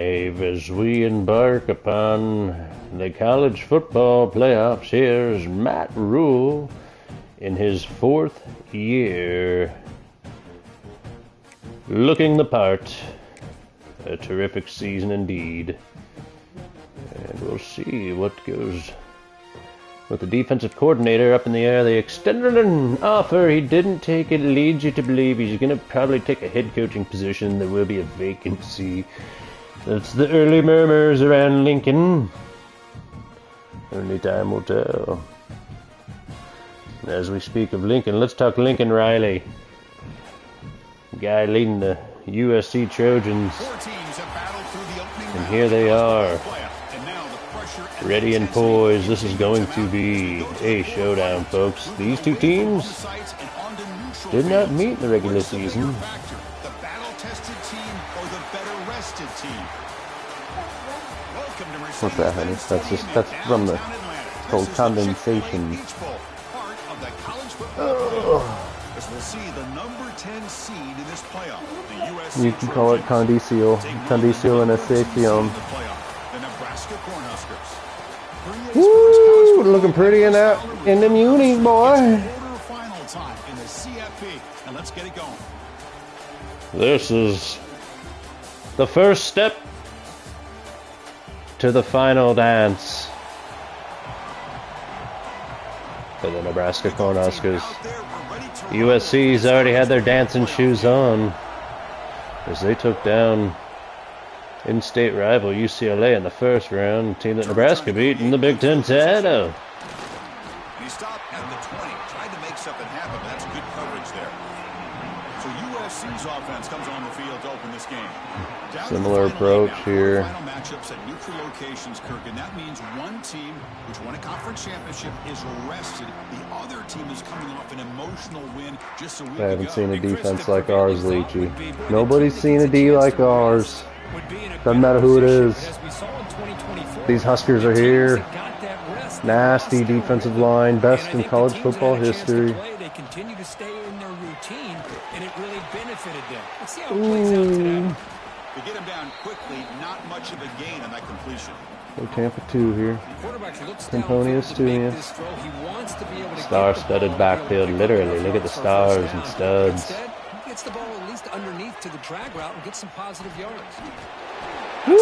As we embark upon the college football playoffs, here's Matt Rhule in his 4th year, looking the part. A terrific season indeed. And we'll see what goes with the defensive coordinator up in the air. They extended an offer. He didn't take it. Leads you to believe he's going to probably take a head coaching position. There will be a vacancy. That's the early murmurs around Lincoln. Only time will tell. As we speak of Lincoln, let's talk Lincoln Riley. Guy leading the USC Trojans. And here they are. Ready and poised. This is going to be a showdown, folks. These two teams did not meet in the regular season. What's that, honey? That's from the cold condensation. You can call it condensio and ascension. Woo! Looking pretty in the munis, boy. This is the first step to the final dance for the Nebraska Cornhuskers. USC's already had their dancing shoes on as they took down in-state rival UCLA in the first round, a team that Nebraska beat in the Big Ten title. He stopped at the 20, tried to make something happen. That's good coverage there. So USC's offense comes on the field to open this game. Similar approach here. Final matchups at neutral locations, Kirk, and that means one team which won a conference championship is rested. The other team is coming off an emotional win just a week ago. I haven't seen a defense like ours, Leachy. Nobody's seen a D like ours. Doesn't matter who it is. These Huskers are here. Nasty defensive line, best in college football history. They continue to stay in their routine, and it really benefited them. Let's see how it plays out today. To get him down quickly, not much of a gain on that completion. So Tampa 2 here. Temponius 2 in. Star-studded backfield, literally. Look at the stars and studs. He gets the ball at least underneath to the drag route and gets some positive yards. Woo!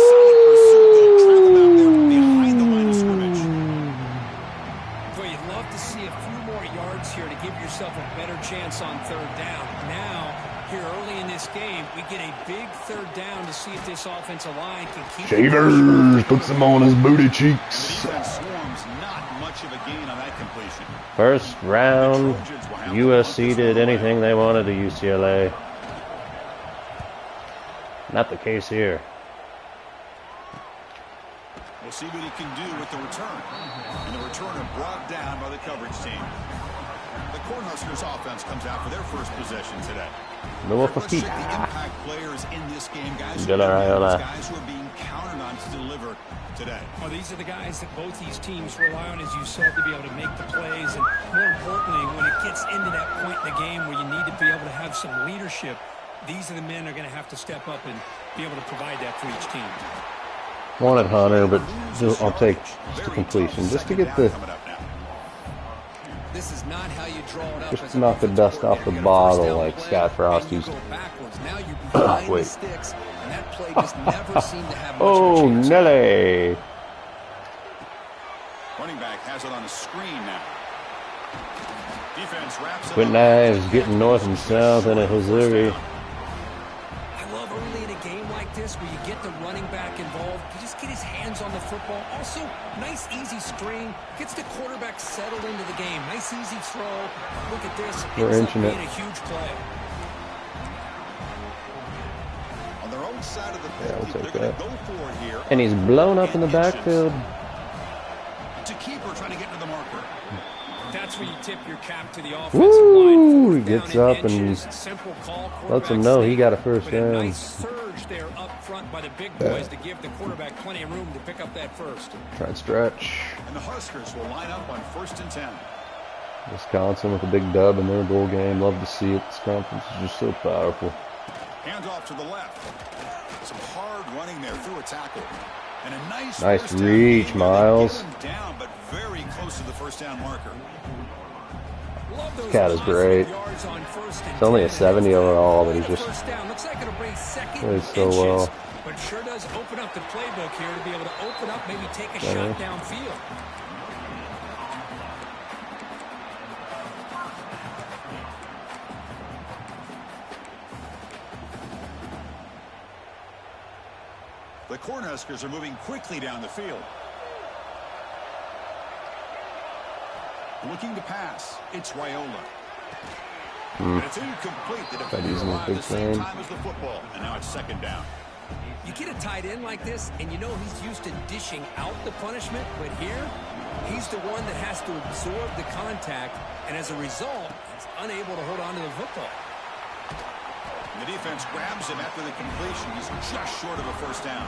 Behind the line of scrimmage. Boy, you'd love to see a few more yards here to give yourself a better chance on third down. Now, here early in this game, we get a big third down to see if this offensive line can keep Shavers puts them on his booty cheeks. Not much of a gain on that completion. First round, USC did anything they wanted to UCLA. Not the case here. We'll see what he can do with the return. And the returner brought down by the coverage team. The Cornhuskers offense comes out for their first possession today. Let's check the impact players in this game, guys who are being counted on to deliver today. Well, these are the guys that both these teams rely on, as you said, to be able to make the plays. And more importantly, when it gets into that point in the game where you need to be able to have some leadership, these are the men that are going to have to step up and be able to provide that for each team. Wanted Hunter, but I'll take just the completion, just to get the, This is not how you draw it up. just to knock the dust off the bottle like Scott Frost used to. Wait. Oh, Nelly! Running back has it on the screen now. Defense wraps Quentin Ives getting north and south in a Missouri. I love early in a game like this where you get the running back involved. You just get his hands on the football. Also, nice easy screen. Gets the quarterback settled into the game. Nice easy throw. Look at this. We're inching it. A huge play. on their own side of the Yeah, we'll field. take They're going that. to go for it here. And he's blown up in the backfield. To keeper trying to get to the marker. That's where you tip your cap to the offensive Woo! line. He gets up and lets him know he got a first down. Nice surge there up front by the big boys to give the quarterback plenty of room to pick up that first. Try and stretch. And the Huskers will line up on 1st and 10. Wisconsin with a big dub in their bowl game. Love to see it. This conference is just so powerful. Hands off to the left. Some hard running there through a tackle. And a nice reach, Miles. Down, but very close to the first down marker. This cat is great. It's only a 70 overall, but he's just plays so well. But sure does open up the playbook here to be able to open up, maybe take a shot downfield. The Cornhuskers are moving quickly down the field. Looking to pass. It's Raiola. And it's incomplete. The defender arrived the same time as the football. And now it's second down. You get a tight end like this, and you know he's used to dishing out the punishment. But here, he's the one that has to absorb the contact. And as a result, he's unable to hold on to the football. And the defense grabs him after the completion. He's just short of a first down.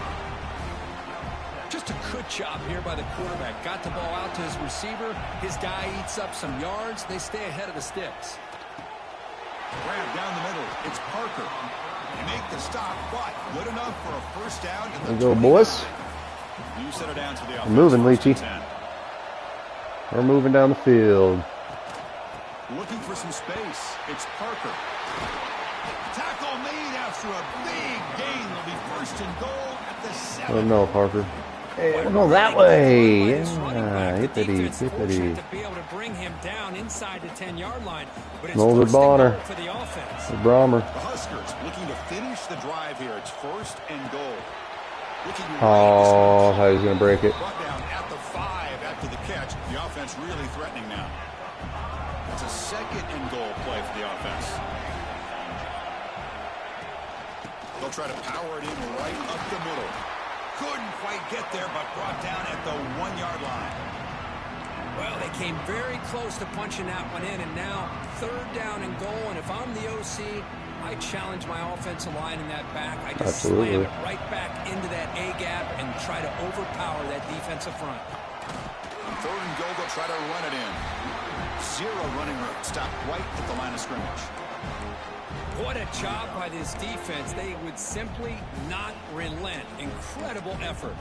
Just a good job here by the quarterback. Got the ball out to his receiver. His guy eats up some yards. They stay ahead of the sticks. Grab down the middle. It's Parker. They make the stop, but good enough for a first down. Let's go, boys. You set it down to the offense. We're moving, Leachy. We're moving down the field. Looking for some space. It's Parker. Tackle made after a big gain. Will be first and goal at the 7. Oh no, Parker. Hey, we're going that way. Yeah, hit the D, hit the D. Mulder Bonner. The Brommer. The Huskers looking to finish the drive here. It's first and goal. Oh, how he's going to break it. Brought down at the 5 after the catch. The offense really threatening now. It's a second and goal play for the offense. They'll try to power it in right up the middle. Couldn't quite get there, but brought down at the 1-yard line. Well, they came very close to punching that one in, and now third down and goal. And if I'm the OC, I challenge my offensive line in that back. I just slam it right back into that A-gap and try to overpower that defensive front. On third and goal, they'll try to run it in. 0 running room. Stop right at the line of scrimmage. What a job by this defense. They would simply not relent. Incredible effort.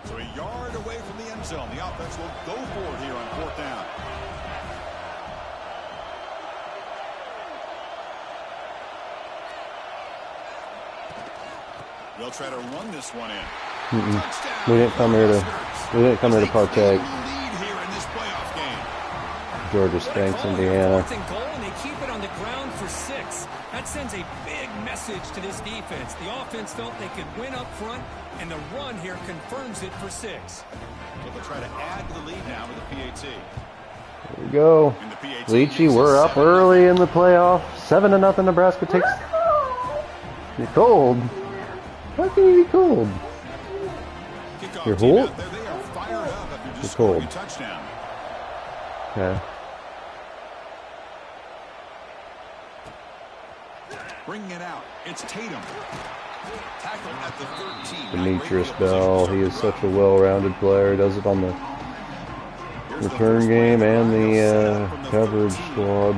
So a yard away from the end zone. The offense will go for it here on fourth down. They'll try to run this one in. We didn't come here to partake. Georgia stinks, Indiana. And they keep it on the ground for 6. That sends a big message to this defense. The offense felt they could win up front, and the run here confirms it for 6. So they'll try to add to the lead now with the PAT. Here we go. Leachy, we're up early in the playoff. 7-0 Nebraska takes. You're cold. How can you be cold? You're cold? You're cold. Okay. Bringing it out. It's Tatum. Tackle at the 13. Demetrius Bell. He is such a well-rounded player. He does it on the return game and the coverage squad.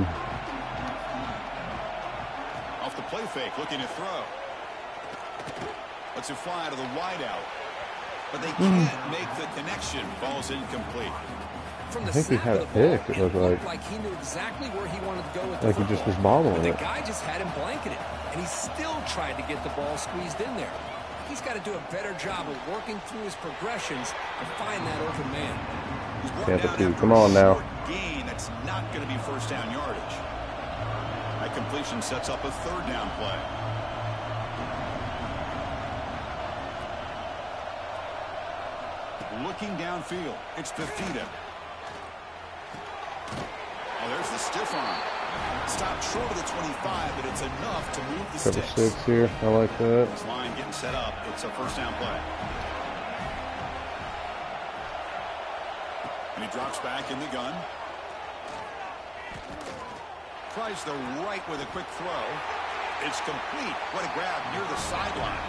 Off the play fake, looking to throw. Lets it fly to the wideout. But they can't make the connection. Ball's incomplete. I think he had it picked. It looked like he knew exactly where he wanted to go with like he just was bobbling it. The guy just had him blanketed, and he still tried to get the ball squeezed in there. He's got to do a better job of working through his progressions to find that open man. Tampa 2, come on now. Gain that's not going to be first down yardage. That completion sets up a third down play. Looking downfield, it's Fifita. Oh, there's the stiff arm. Stopped short of the 25, but it's enough to move the sticks. Cover 6 here. I like that. This line getting set up. It's a first down play. And he drops back in the gun. Tries the right with a quick throw. It's complete. What a grab near the sideline.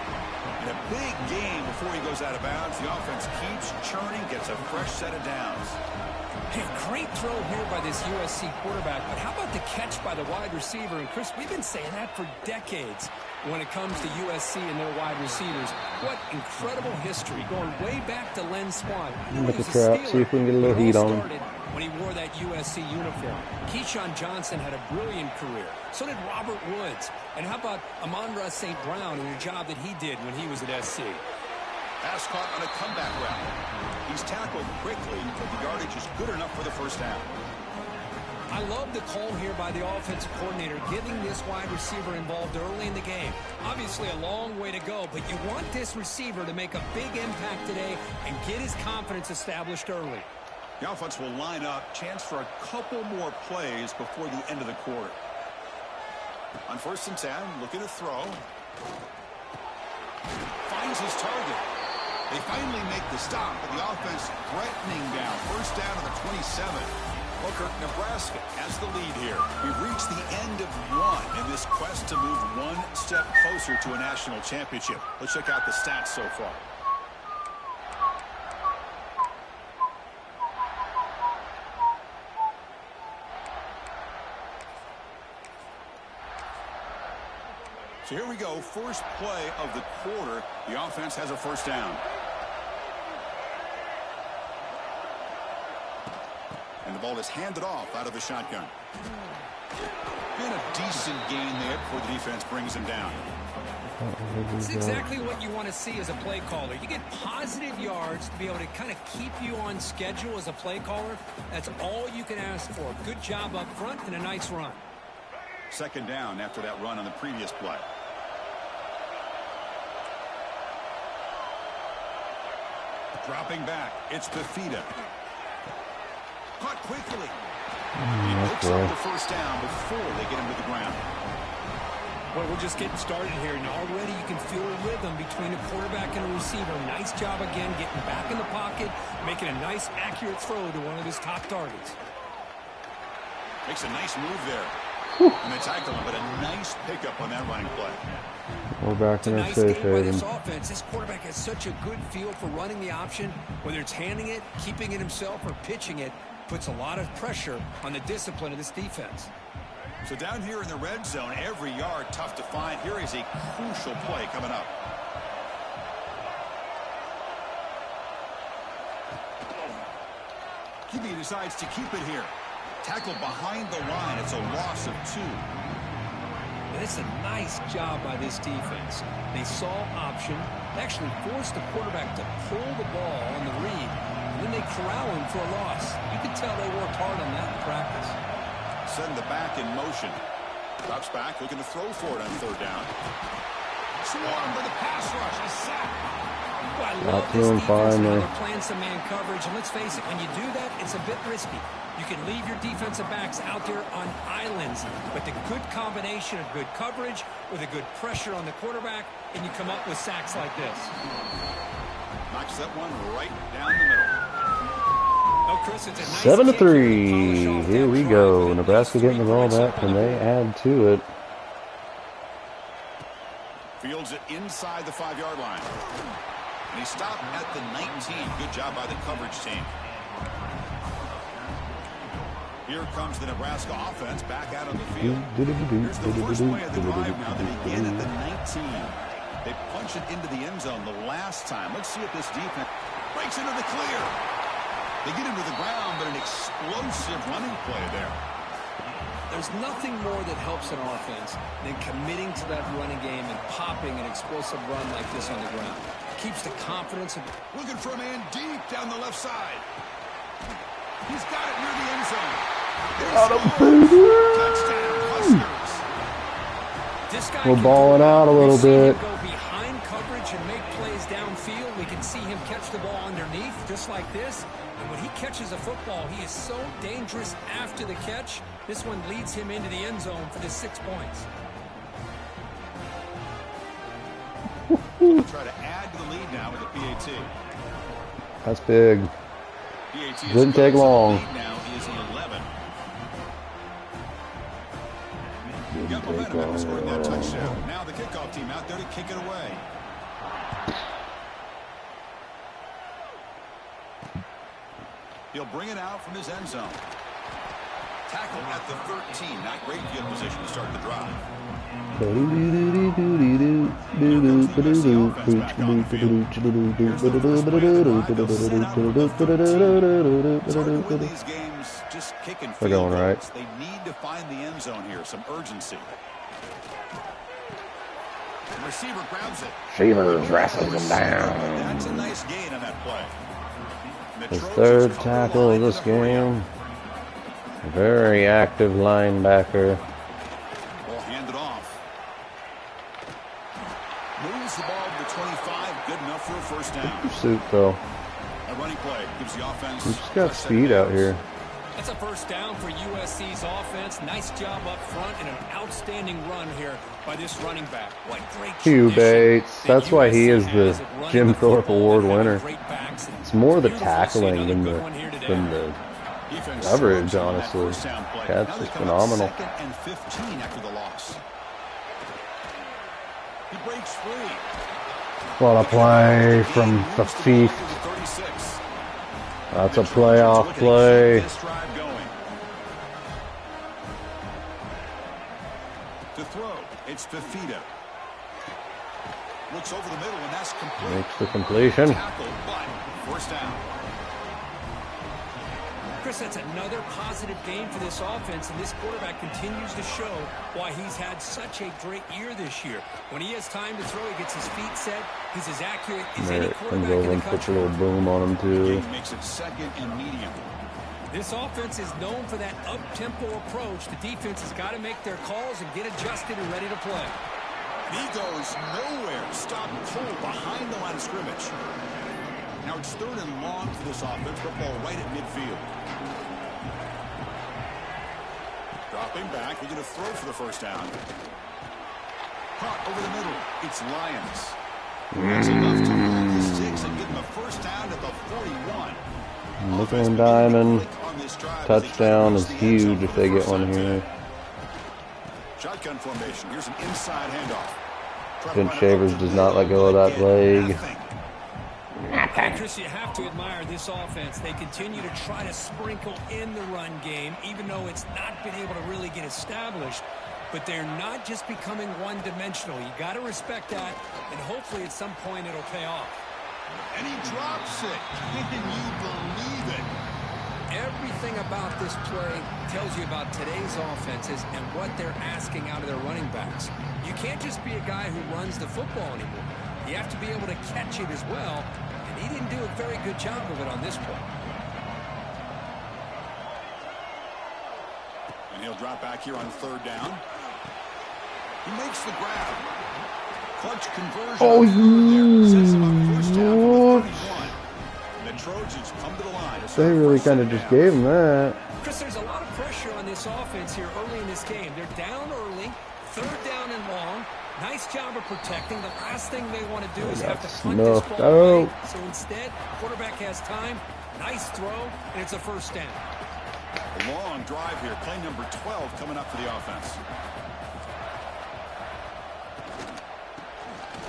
And a big gain before he goes out of bounds. The offense keeps churning, gets a fresh set of downs. Hey, great throw here by this USC quarterback, but how about the catch by the wide receiver? And Chris, we've been saying that for decades when it comes to USC and their wide receivers. What incredible history, going way back to Len Swann. Look at the trap, see if we can get a little heat on him. When he wore that USC uniform. Keyshawn Johnson had a brilliant career. So did Robert Woods. And how about Amon-Ra St. Brown and the job that he did when he was at SC? Pass caught on a comeback route. He's tackled quickly, but the yardage is good enough for the first down. I love the call here by the offensive coordinator, getting this wide receiver involved early in the game. Obviously a long way to go, but you want this receiver to make a big impact today and get his confidence established early. The offense will line up. Chance for a couple more plays before the end of the quarter. On 1st and 10, looking to throw. Finds his target. They finally make the stop, but the offense threatening down. 1st down to the 27. Booker, Nebraska has the lead here. We've reached the end of one in this quest to move one step closer to a national championship. Let's check out the stats so far. So here we go, first play of the quarter. The offense has a 1st down. And the ball is handed off out of the shotgun. And a decent gain there before the defense brings him down. It's exactly what you want to see as a play caller. You get positive yards to be able to kind of keep you on schedule as a play caller. That's all you can ask for. Good job up front and a nice run. 2nd down after that run on the previous play. Dropping back, it's Fifita. Caught quickly. He picks up the 1st down before they get him to the ground. Well, we're just getting started here, and already you can feel a rhythm between a quarterback and a receiver. Nice job again, getting back in the pocket, making a nice, accurate throw to one of his top targets. Makes a nice move there. And they tackle him, but a nice pickup on that running play. We're back in our safe haven. This offense, this quarterback has such a good feel for running the option. Whether it's handing it, keeping it himself, or pitching it, puts a lot of pressure on the discipline of this defense. So down here in the red zone, every yard tough to find. Here is a crucial play coming up. QB decides to keep it here. Tackled behind the line. It's a loss of 2. And it's a nice job by this defense. They saw option. They actually forced the quarterback to pull the ball on the read. And then they corral him for a loss. You can tell they worked hard on that in practice. Send the back in motion. Drops back, looking to throw for it on 3rd down. Swarmed by the pass rush. A sack. Well, I love this defense. They're playing some man coverage. And let's face it, when you do that, it's a bit risky. You can leave your defensive backs out there on islands, but the good combination of good coverage with a good pressure on the quarterback, and you come up with sacks like this. Knocks that one right down the middle. Oh, Chris, it's a nice 7-3. Here we go. Nebraska getting the ball back, and they add to it. Fields it inside the 5-yard line. And he stopped at the 19. Good job by the coverage team. Here comes the Nebraska offense back out on the field. Here's the first play of the drive now. They begin at the 19. They punch it into the end zone the last time. Let's see if this defense breaks into the clear. They get him to the ground, but an explosive running play there. There's nothing more that helps an offense than committing to that running game and popping an explosive run like this on the ground. Keeps the confidence. Looking for a man deep down the left side. He's got it near the end zone. Touchdown, Huskers. This guy We're balling out a little bit. Go behind coverage and make plays downfield. We can see him catch the ball underneath, just like this. And when he catches a football, he is so dangerous after the catch. This one leads him into the end zone for the 6 points. We'll try to add to the lead now with the PAT. That's big. PAT didn't take long. Now is 11. Got momentum after scoring that touchdown. Now the kickoff team out there to kick it away. He'll bring it out from his end zone. Tackle at the 13. Not great field position to start the drive. These games just kicking field goals. Right. They need to find the end zone here. Some urgency. The receiver grabs it. Shevers wrestles him down. That's a nice gain on that play. His third tackle of this game. Very active linebacker. We'll hand it off. Moves the ball to the 25. Good enough for a first down. Pursuit, though. A running play gives the offense. He's just got speed out here. That's a first down for USC's offense. Nice job up front and an outstanding run here by this running back. What great Hugh Bates. That's why he is the Jim Thorpe Award winner. It's more the tackling than the coverage, honestly. That's just phenomenal. Second and 15 after the loss. He breaks free. What a play from the Fief. That's a playoff play. To throw, it's Fifita. Looks over the middle, and that's complete. Makes the completion. Tackle, but first down. Chris, that's another positive game for this offense, and this quarterback continues to show why he's had such a great year this year. When he has time to throw, he gets his feet set. He's as accurate as any quarterback in the country. Puts a little boom on him, too. Makes it second and medium. This offense is known for that up-tempo approach. The defense has got to make their calls and get adjusted and ready to play. He goes nowhere. Stop cold behind the line of scrimmage. Now it's third and long for this offense. Football right at midfield. Dropping back. We're going to throw for the first down. Caught over the middle. It's Lions. That's enough to move the sticks and get them a first down at the 41. Nickel and diamond. Touchdown is huge if they get one here. Shotgun formation. Here's an inside handoff. Vince Shavers does not let go of that leg. Chris, you have to admire this offense. They continue to try to sprinkle in the run game, even though it's not been able to really get established. But they're not just becoming one-dimensional. You got to respect that, and hopefully at some point it'll pay off. And he drops it. Can you believe it? Everything about this play tells you about today's offenses and what they're asking out of their running backs. You can't just be a guy who runs the football anymore. You have to be able to catch it as well, and he didn't do a very good job of it on this play. And he'll drop back here on third down. He makes the grab. Clutch conversion. Oh, the Trojans come to the line. They really kind of just gave him that. Chris, there's a lot of pressure on this offense here early in this game. They're down early, third down and long. Nice job of protecting. The last thing they want to do is have to punt this ball away. So instead, quarterback has time. Nice throw, and it's a first down. A long drive here. Play number 12 coming up for the offense.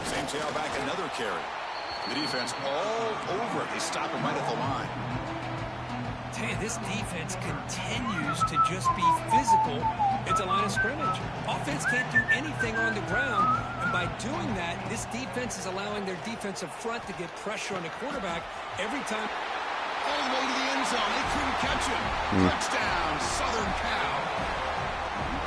Same tailback, another carry. The defense all over it. They stop him right at the line. Tell you, this defense continues to just be physical at the line of scrimmage. Offense can't do anything on the ground, and by doing that, this defense is allowing their defensive front to get pressure on the quarterback every time. All the way to the end zone. They couldn't catch him. Touchdown, Southern Cal.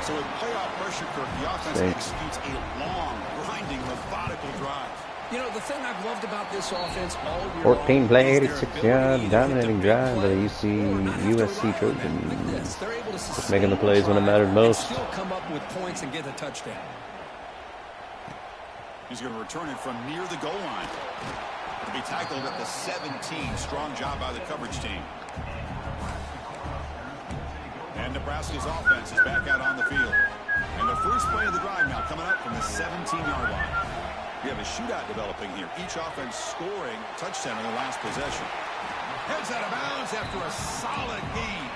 So with playoff pressure, Kirk, the offense executes a long, grinding, methodical drive. You know, the thing I've loved about this offense all year 14 play, 86 yard, dominating drive by the USC Trojans. Just making the plays when it mattered most. Still come up with points and get a touchdown. He's going to return it from near the goal line. To be tackled at the 17. Strong job by the coverage team. And Nebraska's offense is back out on the field. And the first play of the drive now coming up from the 17-yard line. We have a shootout developing here. Each offense scoring a touchdown in the last possession. Heads out of bounds after a solid gain.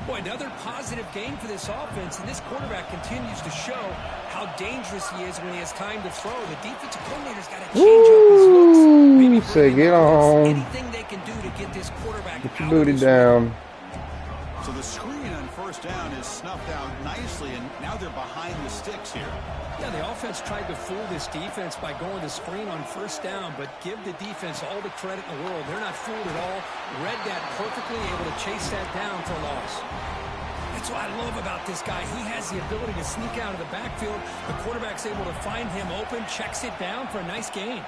Boy, another positive game for this offense, and this quarterback continues to show how dangerous he is when he has time to throw. The defensive coordinator's got to change up his looks. Maybe say get on. Anything they can do to get this quarterback get your booty down. So the screen on first down is snuffed out nicely, and now they're behind the sticks here. Yeah, the offense tried to fool this defense by going to screen on first down, but give the defense all the credit in the world. They're not fooled at all. Read that perfectly, able to chase that down for a loss. That's what I love about this guy. He has the ability to sneak out of the backfield. The quarterback's able to find him open, checks it down for a nice gain.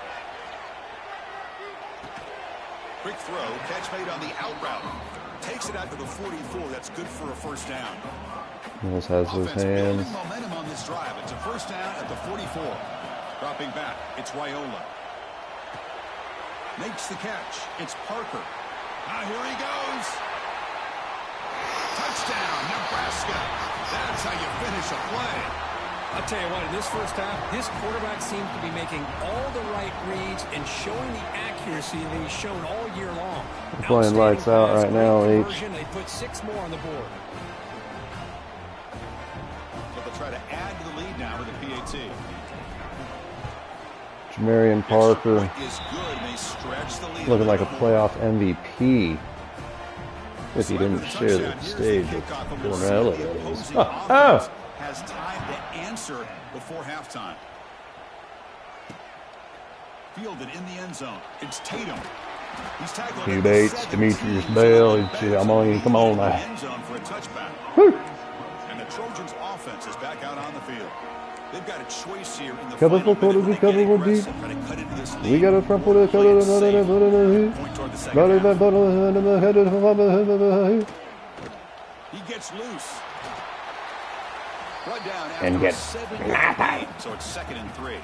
Quick throw, catch made on the out route. Takes it out to the 44. That's good for a first down. Mills has his hands. Momentum on this drive. It's a first down at the 44. Dropping back, it's Raiola. Makes the catch. It's Parker. Now here he goes. Touchdown, Nebraska. That's how you finish a play. I'll tell you what, in this first half, this quarterback seems to be making all the right reads and showing the accuracy that he's shown all year long. Playing lights out right now, H. They put 6 more on the board. So they'll try to add to the lead now with a PAT. Jamarian Parker is good. They stretch the lead looking like a playoff MVP. If he didn't share the stage with Cornell. Oh! Has time to answer before halftime. Fielded in the end zone. It's Tatum. He's tackled. Hugh Bates, Demetrius Bell. Come on now. End zone for a touchback. And the Trojans' offense is back out on the field. They've got a choice here in the cover final for minute. cover for deep. We got a front for the cover. He gets loose. Right down and get so it's 2nd and 3.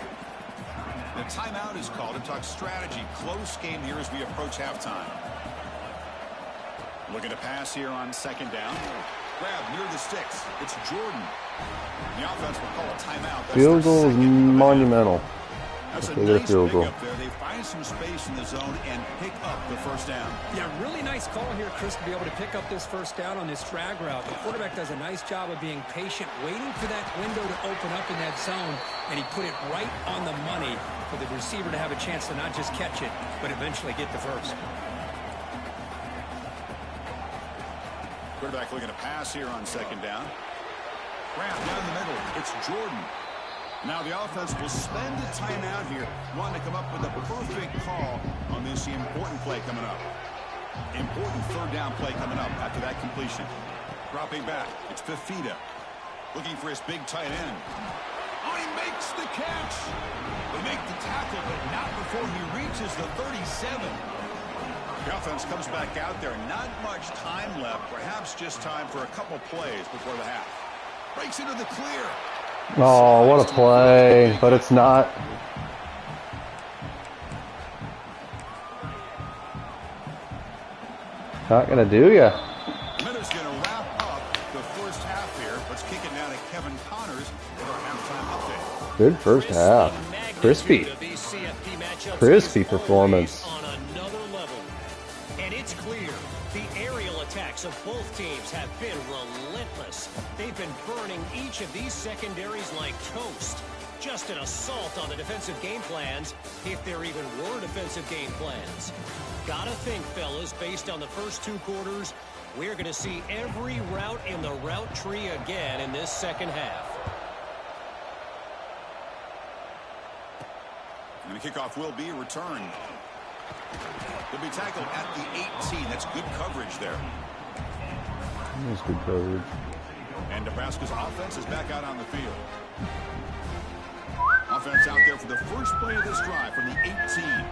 The timeout is called to talk strategy. Close game here as we approach halftime. Looking to pass here on 2nd down. Grab near the sticks. It's Jordan. The offense will call a timeout. Field goal is monumental. That's a nice field goal. There. They find some space in the zone and pick up the first down. Yeah, really nice call here, Chris, to be able to pick up this first down on this drag route. The quarterback does a nice job of being patient, waiting for that window to open up in that zone, and he put it right on the money for the receiver to have a chance to not just catch it, but eventually get the first. Quarterback looking to pass here on 2nd down. Grab down the middle. It's Jordan. Now the offense will spend a timeout here, wanting to come up with a perfect call on this important play coming up. Important 3rd down play coming up after that completion. Dropping back, it's Fifita. Looking for his big tight end. Oh, he makes the catch. They make the tackle, but not before he reaches the 37. The offense comes back out there. Not much time left. Perhaps just time for a couple plays before the half. Breaks into the clear. Oh, what a play, but it's not. Not gonna do ya. Minutes gonna wrap up the first half here. Let's kick it now to Kevin Connors with our halftime update. Good first half. Crispy. Crispy performance. On another level. And it's clear the aerial attacks of both teams have been relentless. They've been burning each of these secondaries like toast. Just an assault on the defensive game plans, if there even were defensive game plans. Gotta think, fellas, based on the first 2 quarters, we're going to see every route in the route tree again in this second half. And the kickoff will be returned. He'll be tackled at the 18. That's good coverage there. That's good coverage. And Nebraska's offense is back out on the field. Offense out there for the first play of this drive from the 18.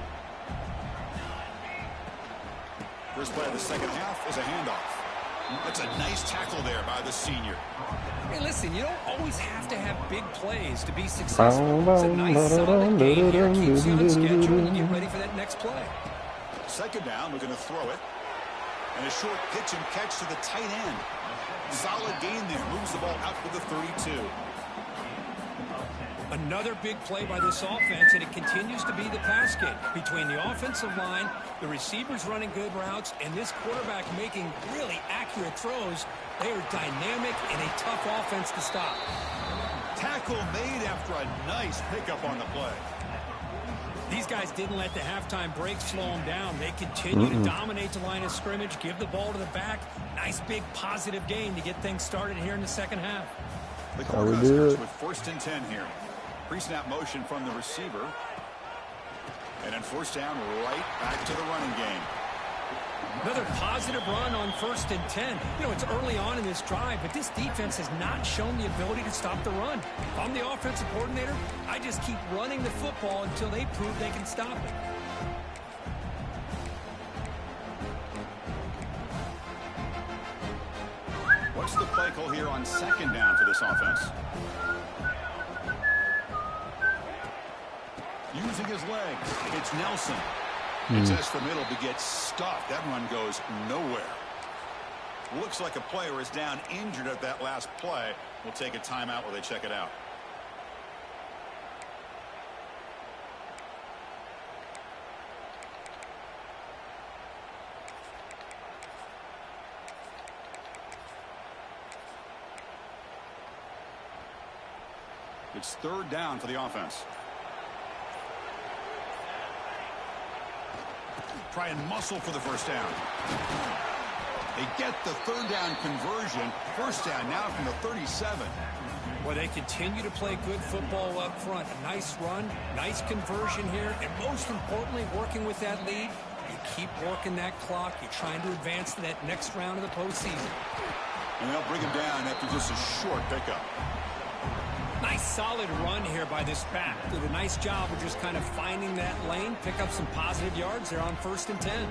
First play of the second half is a handoff. That's a nice tackle there by the senior. Hey, listen, you don't always have to have big plays to be successful. It's a nice, solid game here. Keeps you on schedule and you get ready for that next play. 2nd down, we're going to throw it. And a short pitch and catch to the tight end. Solid gain there. Moves the ball out with the 32. Another big play by this offense, and it continues to be the pass game between the offensive line, the receivers running good routes, and this quarterback making really accurate throws. They are dynamic and a tough offense to stop. Tackle made after a nice pickup on the play. These guys didn't let the halftime break slow them down. They continue to dominate the line of scrimmage, give the ball to the back. Nice big positive gain to get things started here in the second half. The Cornhuskers with 1st and 10 here. Pre-snap motion from the receiver. And then 1st down, right back to the running game. Another positive run on 1st and 10. You know, it's early on in this drive, but this defense has not shown the ability to stop the run. If I'm the offensive coordinator, I just keep running the football until they prove they can stop it. What's the play call here on 2nd down for this offense? Using his legs, it's Nelson. He tests the middle but gets stuffed. That run goes nowhere. Looks like a player is down injured at that last play. We'll take a timeout while they check it out. It's 3rd down for the offense. Try and muscle for the 1st down. They get the 3rd down conversion. 1st down now from the 37. Well, they continue to play good football up front. A nice run, nice conversion here, and most importantly, working with that lead. You keep working that clock. You're trying to advance to that next round of the postseason. And they'll bring him down after just a short pickup. Nice solid run here by this back. Did a nice job of just kind of finding that lane, pick up some positive yards there on 1st and 10.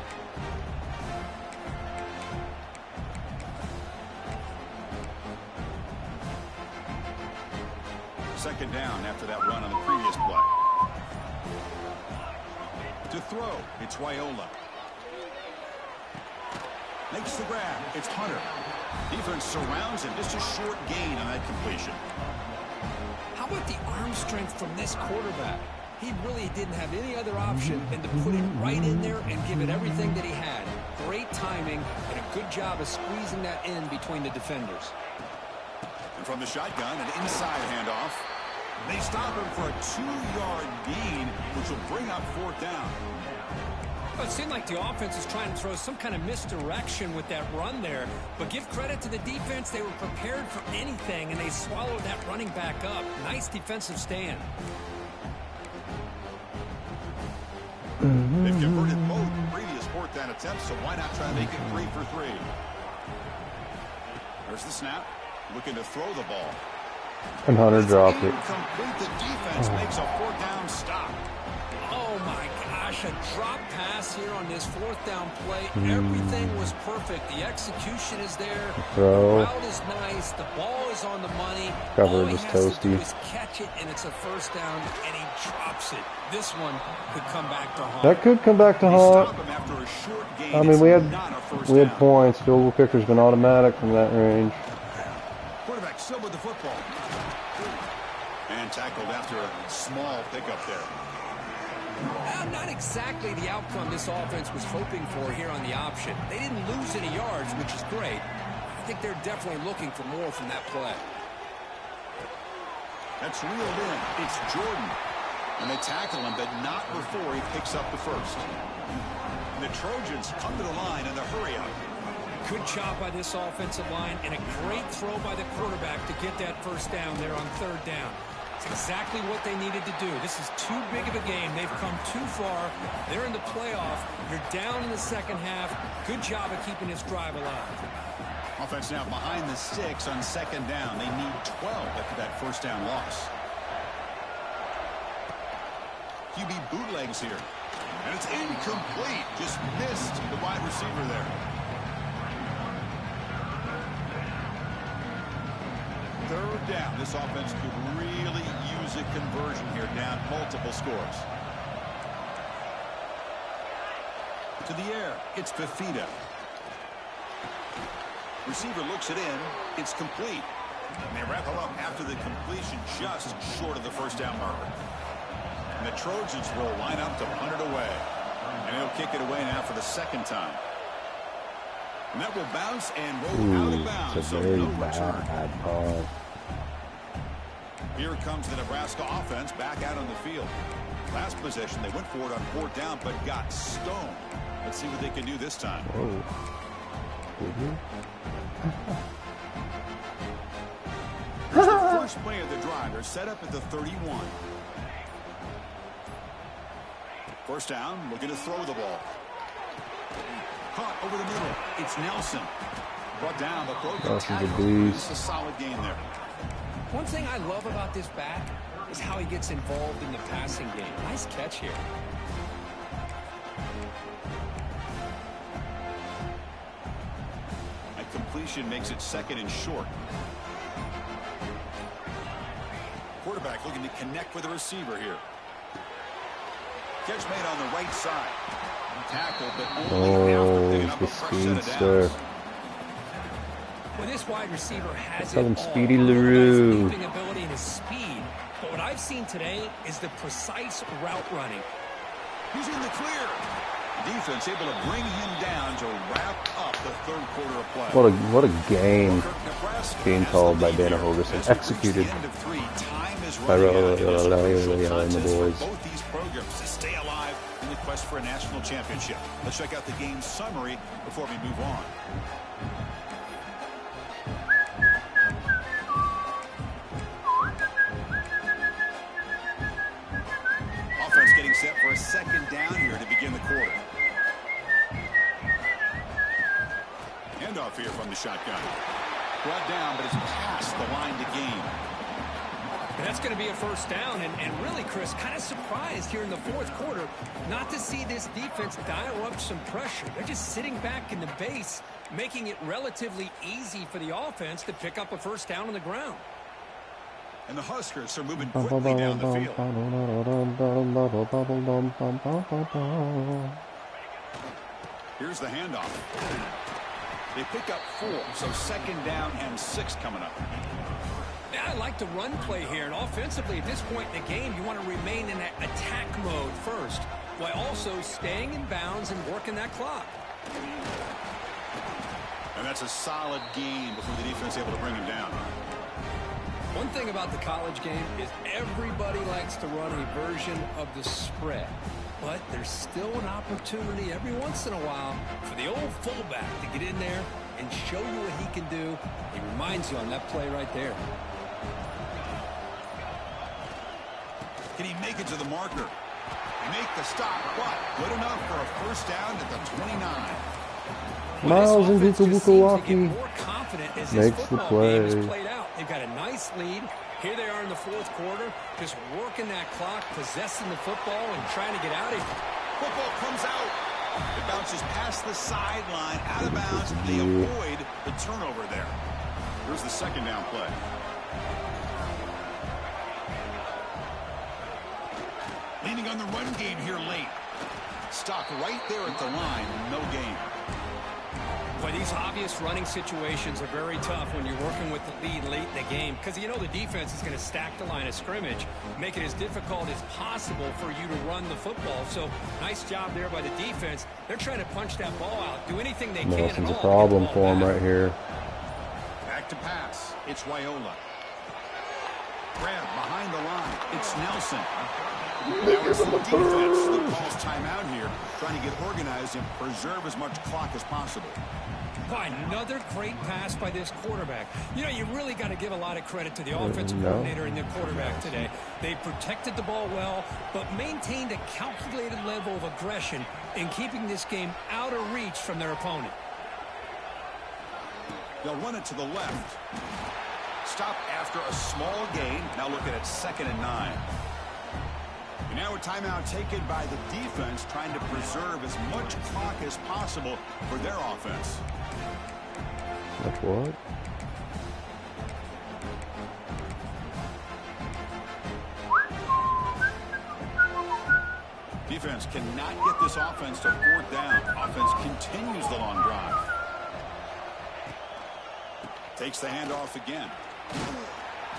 Second down after that run on the previous play. To throw, it's Raiola. Makes the grab, it's Hunter. Defense surrounds him, just a short gain on that completion. How about the arm strength from this quarterback? He really didn't have any other option than to put it right in there and give it everything that he had. Great timing and a good job of squeezing that in between the defenders. And from the shotgun, an inside handoff. They stop him for a 2-yard gain, which will bring up 4th down. Well, it seemed like the offense is trying to throw some kind of misdirection with that run there. But give credit to the defense. They were prepared for anything, and they swallowed that running back up. Nice defensive stand. They've converted both previous 4th down attempts, so why not try to make it 3 for 3? There's the snap. Looking to throw the ball. And Hunter dropped it. Complete. The defense makes a 4th down stop. Oh, my gosh. A drop pass here on this 4th down play. Everything was perfect. The execution is there. Throw. The route is nice. The ball is on the money. Coverage is toasty. All he has to do toasty. is catch it, and it's a 1st down, and he drops it. This one could come back to haunt. That could come back to They haunt. stop him after a short gain. I mean, It's we not a first had down. points. Field goal kicker's been automatic from that range. Quarterback still with the football. And tackled after a small pickup there. Not exactly the outcome this offense was hoping for here on the option. They didn't lose any yards, which is great. I think they're definitely looking for more from that play. That's reeled in. It's Jordan. And they tackle him, but not before he picks up the 1st. And the Trojans come to the line in the hurry-up. Good job by this offensive line, and a great throw by the quarterback to get that 1st down there on 3rd down. It's exactly what they needed to do. This is too big of a game. They've come too far. They're in the playoff. You're down in the second half. Good job of keeping this drive alive. Offense now behind the 6 on 2nd down. They need 12 after that 1st down loss. QB bootlegs here. And it's incomplete. Just missed the wide receiver there. Third down. This offense could really use a conversion here, down multiple scores. To the air. It's Fifita. Receiver looks it in. It's complete. And they wrap him up after after the completion, just short of the first down marker. And the Trojans will line up to punt it away. And he'll kick it away now for the second time. And that will bounce and roll out of bounds. It's a very bad call. Here comes the Nebraska offense back out on the field. Last possession, they went for it on 4th down, but got stoned. Let's see what they can do this time. Whoa. Here's the first play of the drive. They're set up at the 31. First down, looking to throw the ball. Caught over the middle. It's Nelson. Brought down, but broken tackle. It's a solid game there. One thing I love about this back is how he gets involved in the passing game. Nice catch here. A completion makes it 2nd and short. Quarterback looking to connect with the receiver here. Catch made on the right side. Tackle, but only after picking up a fresh set of downs. Well, this wide receiver has it all. Speedy LaRue. Ability and his speed. But what I've seen today is the precise route running. He's in the clear. Defense able to bring him down to wrap up the 3rd quarter of play. What a game being called by Dana Holgorsen. Executed by and the boys. Both these programs to stay alive in the quest for a national championship. Let's check out the game summary before we move on. Offense getting set for a 2nd down here to begin the quarter. Handoff here from the shotgun. Brought down, but it's past the line to gain. And that's going to be a first down. And really, Chris, kind of surprised here in the 4th quarter not to see this defense dial up some pressure. They're just sitting back in the base, making it relatively easy for the offense to pick up a first down on the ground. And the Huskers are moving quickly down the field. Here's the handoff. They pick up 4, so 2nd down and 6 coming up. Yeah, I like the run play here, and offensively at this point in the game, you want to remain in that attack mode first, while also staying in bounds and working that clock. And that's a solid gain before the defense able to bring him down. One thing about the college game is everybody likes to run a version of the spread. But there's still an opportunity every once in a while for the old fullback to get in there and show you what he can do. He reminds you on that play right there. Can he make it to the marker? Make the stop, but good enough for a first down at the 29. Miles and Bukawaki makes the play. They've got a nice lead. Here they are in the 4th quarter, just working that clock, possessing the football, and trying to get out of here. Football comes out. It bounces past the sideline, out of bounds, and they avoid the turnover there. Here's the 2nd down play. Leaning on the run game here late. Stop right there at the line, no gain. Boy, these obvious running situations are very tough when you're working with the lead late in the game because you know the defense is going to stack the line of scrimmage, make it as difficult as possible for you to run the football. So nice job there by the defense. They're trying to punch that ball out, do anything they can. Nelson's a problem for him right here. Back to pass. It's Wyola. Grab behind the line. It's Nelson. Now it's the defense that calls timeout here, trying to get organized and preserve as much clock as possible. By another great pass by this quarterback. You know, you really got to give a lot of credit to the offensive coordinator and their quarterback today. They protected the ball well, but maintained a calculated level of aggression in keeping this game out of reach from their opponent. They'll run it to the left. Stop after a small gain. Now looking at 2nd and 9. And now a timeout taken by the defense, trying to preserve as much clock as possible for their offense. That's what? Defense cannot get this offense to 4th down. Offense continues the long drive. Takes the handoff again.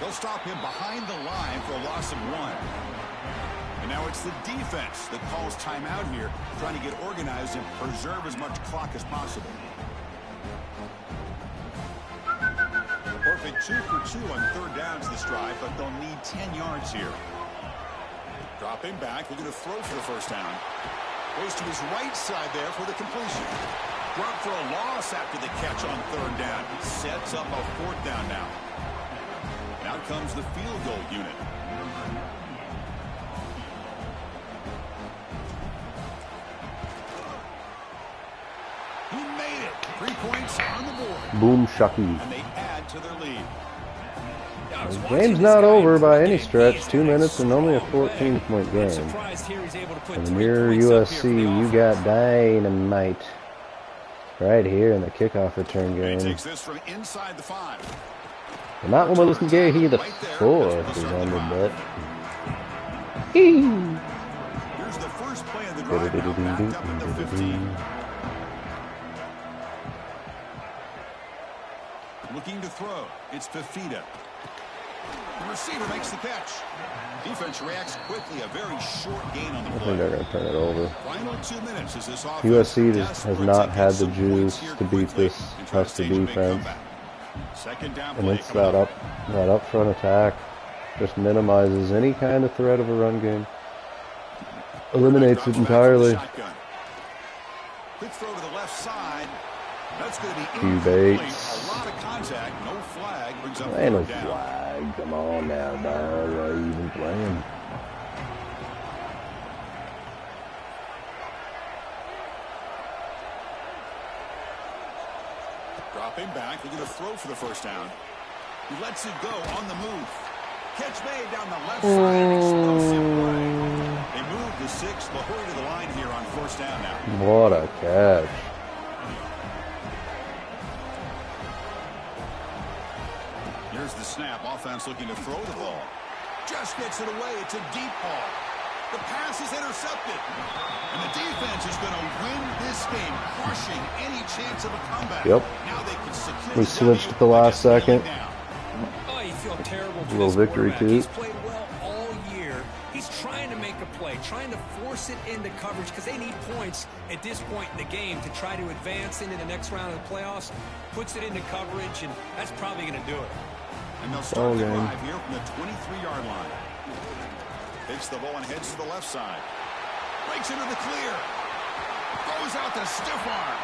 They'll stop him behind the line for a loss of 1. And now it's the defense that calls timeout here, trying to get organized and preserve as much clock as possible. Perfect 2 for 2 on 3rd downs this drive, but they'll need 10 yards here. Dropping back, looking to throw for the first down. Goes to his right side there for the completion. Brought for a loss after the catch on 3rd down. Sets up a 4th down now. And out comes the field goal unit. He made it. 3 points on the board. Boom shucky. And they add to their lead. The game's not over by any stretch. 2 minutes and only a 14-point game. And you're USC, you got dynamite right here in the kickoff return game. Takes this from inside the 5. And not when we listen to he the 4th is on the bet. Here's the first play of the drive now, backed up at the 15. Looking to throw. It's Fifita. The receiver makes the catch. Defense reacts quickly. A very short gain on the play. I think they're going to turn it over. Final 2 minutes as this USC has not had the juice to beat this Husker defense. And it's that up front attack just minimizes any kind of threat of a run game. Eliminates it entirely. Quick throw to the left side. That's going to be Q Bates. A lot of contact. No flag. Brings up Ain't no 3rd down. flag. Come on now, dog. Why are you even playing? Dropping back, looking to throw for the first down. He lets it go on the move. Catch made down the left side. Explosive play. They move the 6. They'll hurry to the line here on 1st down now. What a catch. Here's the snap. Offense looking to throw the ball. Just gets it away. It's a deep ball. The pass is intercepted. And the defense is going to win this game, crushing any chance of a comeback. Yep. Now they can secure We switched at the last second. Oh, you feel terrible. A little victory too. He's played well all year. He's trying to make a play, trying to force it into coverage because they need points at this point in the game to try to advance into the next round of the playoffs. Puts it into coverage, and that's probably going to do it. And they'll start the drive here from the 23-yard line. Takes the ball and heads to the left side. Breaks into the clear. Goes out to stiff arm.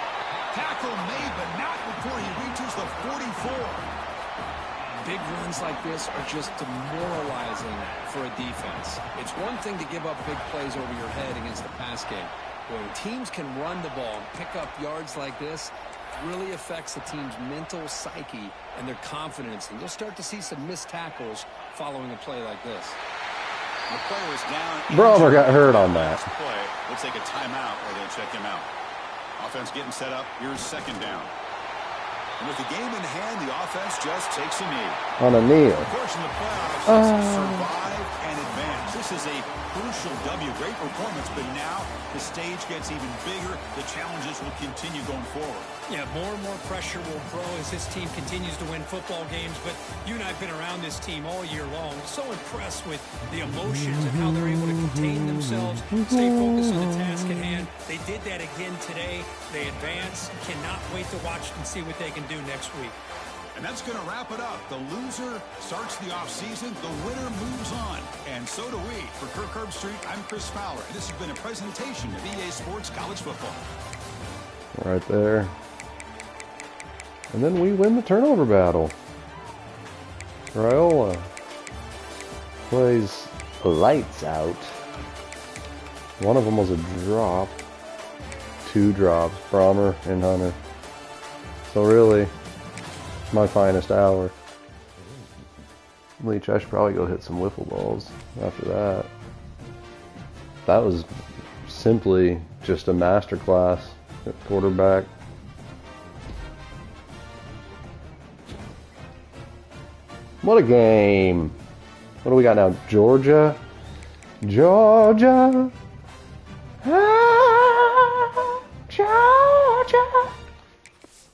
Tackle made, but not before he reaches the 44. Big runs like this are just demoralizing for a defense. It's one thing to give up big plays over your head against the pass game. When teams can run the ball and pick up yards like this, it really affects the team's mental psyche and their confidence. And you'll start to see some missed tackles following a play like this. The player is down. Bromer got hurt on that. Play. We'll take a timeout or they'll check him out. Offense getting set up. Here's 2nd down. And with the game in hand, the offense just takes a knee. On a knee. Of course, in the playoffs, it's to survive and advance. This is a crucial W. Great performance, but now the stage gets even bigger. The challenges will continue going forward. Yeah, more and more pressure will grow as this team continues to win football games, but you and I have been around this team all year long. So impressed with the emotions and how they're able to contain themselves, stay focused on the task at hand. They did that again today. They advance. Cannot wait to watch and see what they can do next week. And that's going to wrap it up. The loser starts the offseason. The winner moves on. And so do we. For Kirk Herbstreit, I'm Chris Fowler. And this has been a presentation of EA Sports College Football. Right there. And then we win the turnover battle. Raiola plays lights out. One of them was a drop. 2 drops. Bromer and Hunter. So really, my finest hour. Leach, I should probably go hit some wiffle balls after that. That was simply just a masterclass at quarterback. What a game. What do we got now? Georgia? Georgia? Ah, Georgia?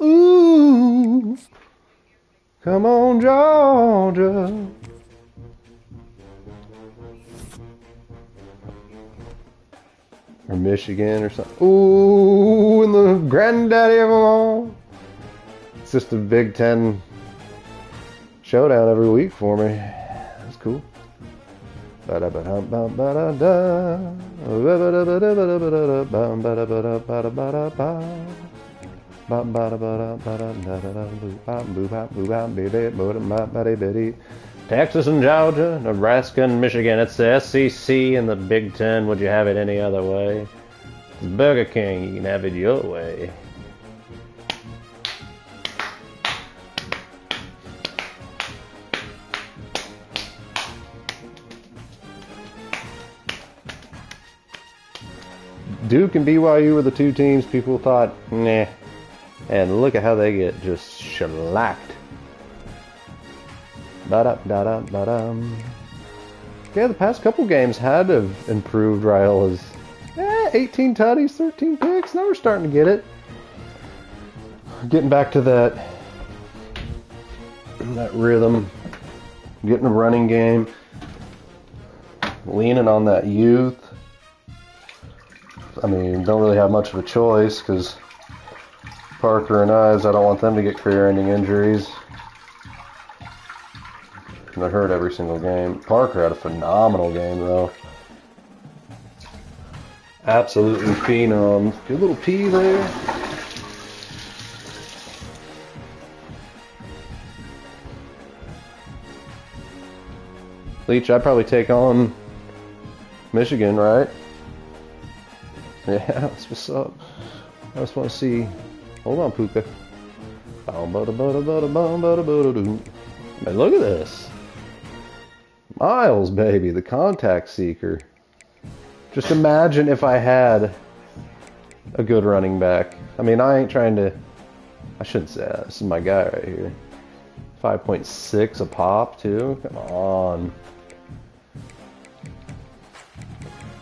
Ooh. Come on, Georgia. or Michigan or something. Ooh, and the granddaddy of them all. It's just a Big Ten showdown every week for me. That's cool. Texas and Georgia, Nebraska and Michigan. It's the SEC and the Big Ten. Would you have it any other way? It's Burger King. You can have it your way. Duke and BYU were the two teams people thought, nah. And look at how they get just shellacked. Ba-da-da-da-da-dum. Yeah, the past couple games had to have improved Raiola's 18 tutties, 13 picks. Now we're starting to get it. Getting back to that rhythm. Getting a running game. Leaning on that youth. I mean, don't really have much of a choice because Parker and Ives, I don't want them to get career-ending injuries. They're hurt every single game. Parker had a phenomenal game, though. Absolutely phenom. Good little P there. Leach, I'd probably take on Michigan, right? Yeah, that's what's up. I just want to see. Hold on, Puka. Man, look at this. Miles, baby, the contact seeker. Just imagine if I had a good running back. I mean, I ain't trying to. I shouldn't say that. This is my guy right here. 5.6 a pop, too. Come on.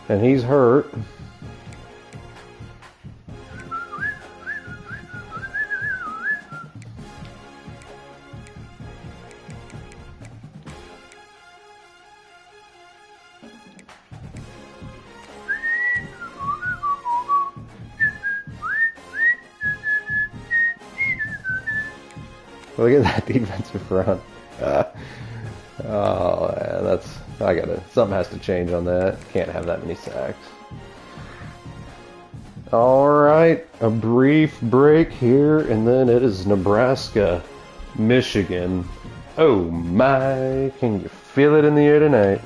And he's hurt. Look at that defensive front. Oh, man, something has to change on that. Can't have that many sacks. All right, a brief break here, and then it is Nebraska, Michigan. Oh my, can you feel it in the air tonight?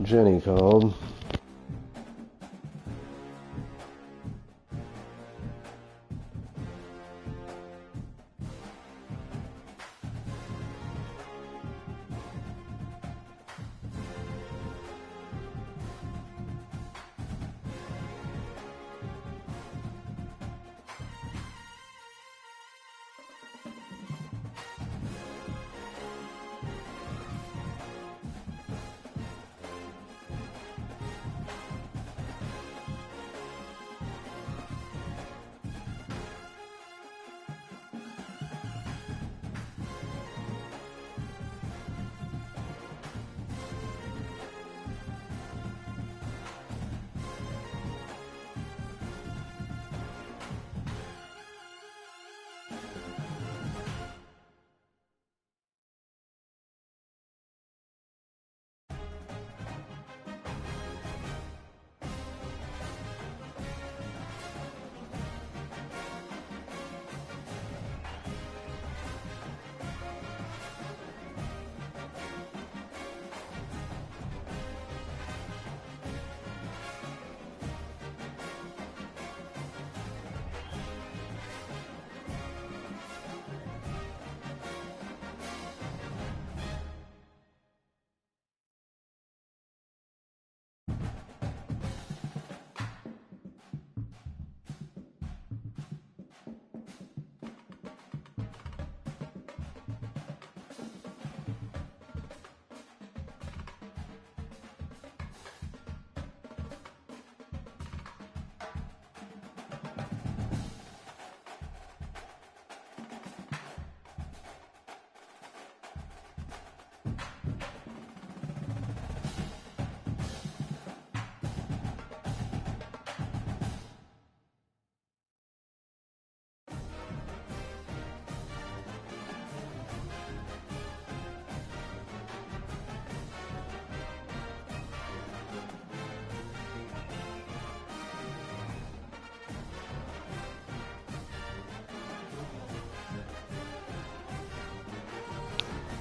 Jenny called.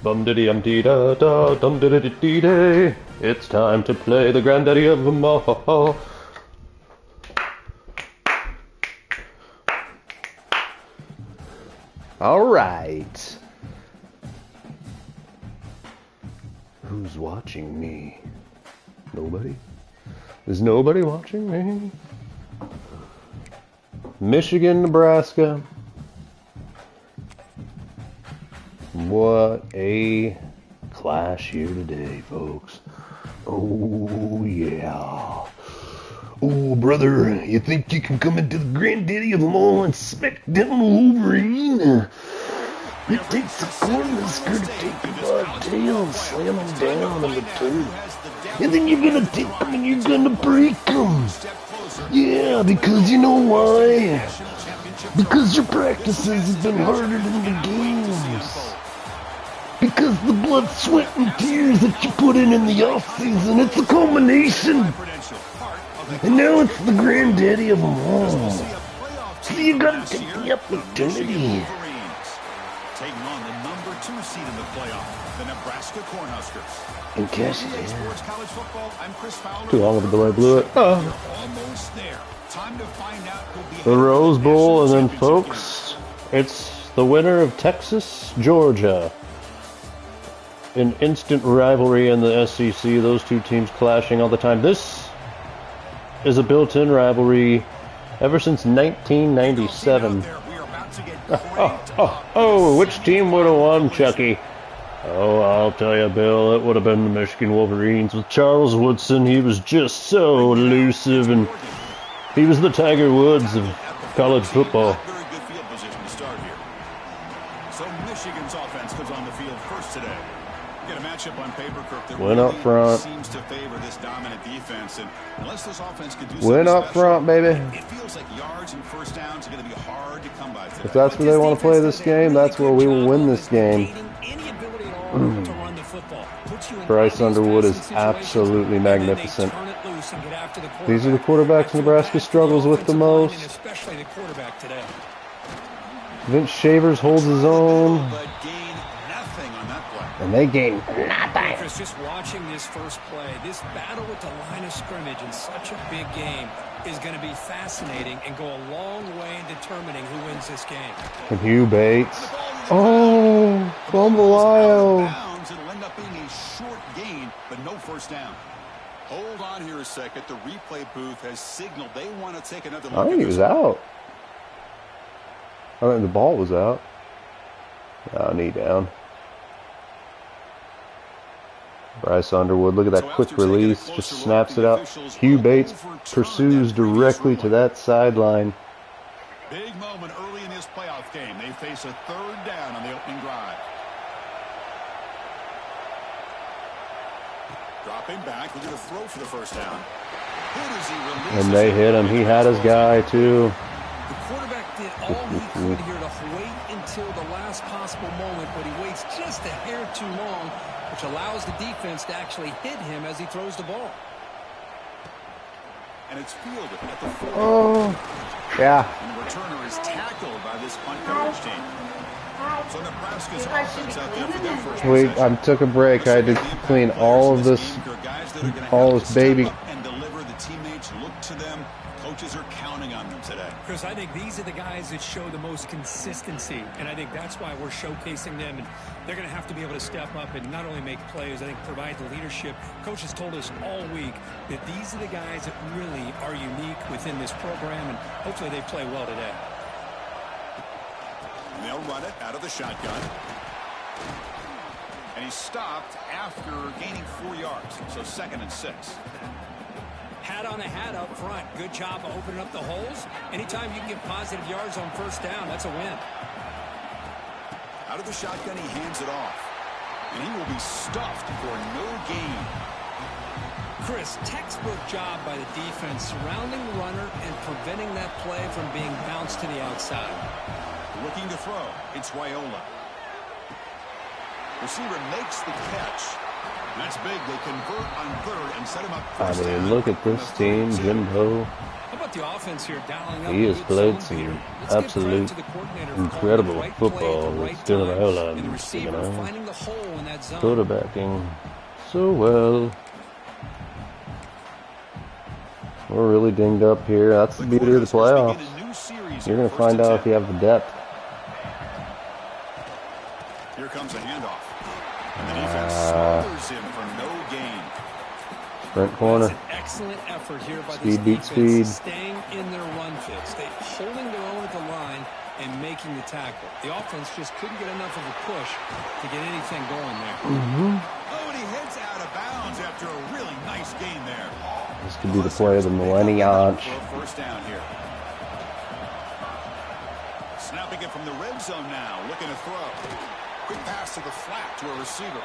Bum diddy dee da da dum diddy dee day. It's time to play the granddaddy of them all. All right. Who's watching me? Nobody? Is nobody watching me? Michigan, Nebraska. What a clash here today, folks. Oh, yeah. Oh, brother, you think you can come into the granddaddy of them all and smack down Wolverine? It takes a Cornhusker to take him by the tail and slam him down in the turf. And then you're gonna take him and you're gonna break him. Yeah, because you know why? Because your practices have been harder than the games. Because the blood, sweat, and tears that you put in the off-season, it's a culmination. And now it's the granddaddy of them all. So you gotta take the opportunity. Taking on the number 2 seed in the playoff, the Nebraska Cornhuskers. And cash it Sports College Football, I'm Chris Fowler. Too long of a delay, blew it. Almost there. Time to find out who'll be The Rose Bowl, and then, folks, it's the winner of Texas, Georgia. An instant rivalry in the SEC. Those two teams clashing all the time. This is a built-in rivalry ever since 1997. Oh, which team would have won, Chucky? Oh, I'll tell you, Bill, it would have been the Michigan Wolverines with Charles Woodson. He was just so elusive, and he was the Tiger Woods of college football. Very good field position to start here. So Michigan's offense comes on the field first today. Get a matchup on paper, Kirk, that Win up front. seems to favor this dominant defense, and unless this offense can do Win something up front, baby. it feels like yards and first downs are going to be hard to come by today. If that's where they want to play this game, that's where we will win this game. Bryce Underwood is absolutely magnificent. These are the quarterbacks Nebraska struggles with the most. Vince Shavers holds his own. And they gain nothing. Chris, just watching this first play, this battle with the line of scrimmage in such a big game is going to be fascinating and go a long way in determining who wins this game. And Hugh Bates. Oh, Fumble-io. It'll end up being a short gain, but no first down. Hold on here a second. The replay booth has signaled they want to take another look. I think he was out. I think the ball was out. Knee down. Bryce Underwood, look at that quick release, just snaps it out. Hugh Bates pursues directly to that sideline. Big moment early in this playoff game. They face a third down on the opening drive. Dropping back, looking to throw for the first down. And they hit him. He had his guy, too. The quarterback did all he could here to wait until the last possible moment, but he waits just a hair too long, which allows the defense to actually hit him as he throws the ball. And it's fielded at the 40. Oh, yeah. And the returner is tackled by this punt coverage team. So Nebraska's offense out there for their first Wait, I took a break. I had to clean all of this, baby. And deliver the teammates. Look to them. Coaches are counting on them today. Chris, I think these are the guys that show the most consistency, and I think that's why we're showcasing them, and they're going to have to be able to step up and not only make plays, I think provide the leadership. Coach has told us all week that these are the guys that really are unique within this program, and hopefully they play well today. And they'll run it out of the shotgun. And he stopped after gaining 4 yards, so 2nd and 6. Hat on a hat up front. Good job of opening up the holes. Anytime you can get positive yards on first down, that's a win. Out of the shotgun, he hands it off. And he will be stuffed for no gain. Chris, textbook job by the defense surrounding the runner and preventing that play from being bounced to the outside. Looking to throw. It's Raiola. Receiver makes the catch. That's big. They convert on third and set him up first I mean, down. look at this team, Jimbo. How about the offense here dialing up? He has played some absolute incredible football with Dylan Howland, you know, quarterbacking so well. We're really dinged up here. That's the beauty of the playoffs. You're going to find out if you have the depth. Here comes a handoff. And the defense smothers him for no gain. Sprint corner. That's an excellent effort here by Speed this beats defense, speed. staying in their run fits. They holding their own at the line and making the tackle. The offense just couldn't get enough of a push to get anything going there. Oh, and he heads out of bounds after a really nice gain there. This could be the play of the millennium. First down here. Snapping it from the red zone now, looking to throw. Quick pass to the flat to a receiver.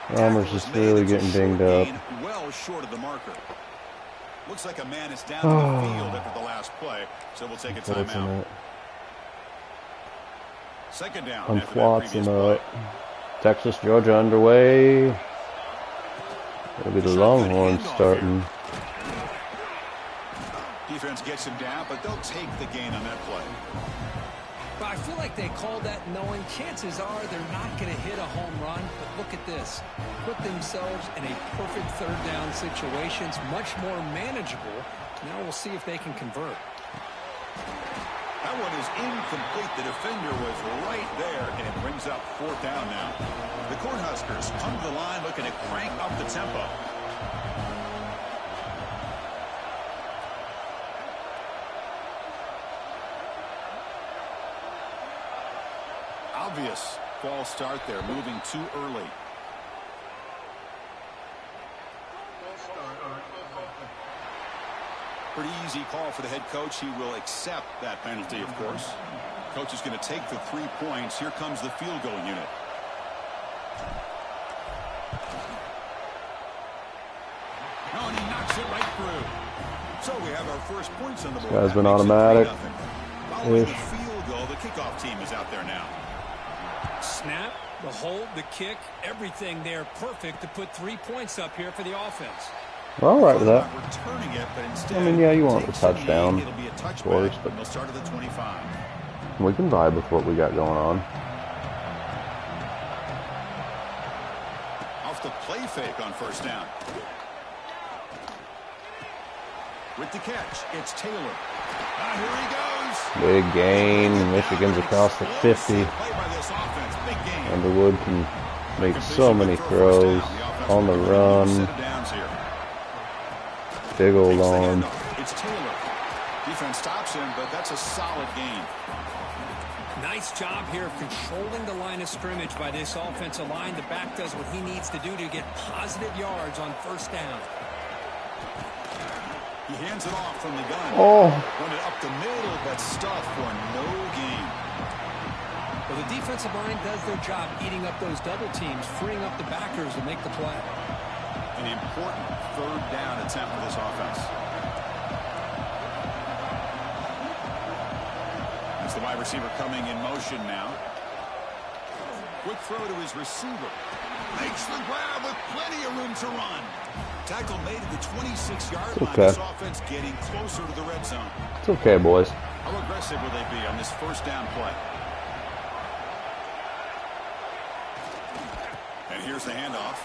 Romer's just really getting dinged up. Well short of the marker. Looks like a man is down in the field after the last play, so we'll take a timeout. Second down. Unfortunate. Texas, Georgia underway. It'll be the Longhorns starting. Defense gets him down, but they'll take the gain on that play. But I feel like they called that knowing chances are they're not going to hit a home run. But look at this. Put themselves in a perfect third down situation. It's much more manageable. Now we'll see if they can convert. That one is incomplete. The defender was right there, and it brings up fourth down now. The Cornhuskers come to the line looking to crank up the tempo. Obvious false start there, moving too early. Pretty easy call for the head coach. He will accept that penalty, of course. Coach is going to take the 3 points. Here comes the field goal unit. Oh, and he knocks it right through. So we have our first points on the board. Guy's been automatic. Following the field goal, the kickoff team is out there now. Snap, the hold, the kick, everything there perfect to put 3 points up here for the offense. We're all right with that. Returning it, but instead, I mean, yeah, you want the touchdown, it'll be a touchback, of course, but they'll start at the 25. we can vibe with what we got going on. Off the play fake on first down. With the catch, it's Taylor. Here he goes. Big gain. Michigan's across the 50. Underwood can make so many throws on the run. Big old arm. It's Taylor. Defense stops him, but that's a solid gain. Nice job here of controlling the line of scrimmage by this offensive line. The back does what he needs to do to get positive yards on first down. He hands it off from the gun. Run it up the middle, but stuff for no gain. Well, the defensive line does their job eating up those double teams, freeing up the backers to make the play. An important third down attempt for this offense. As the wide receiver coming in motion now. Quick throw to his receiver. Makes the grab with plenty of room to run. Tackle made at the 26-yard line. This offense getting closer to the red zone. It's okay, boys. How aggressive will they be on this first down play? And here's the handoff.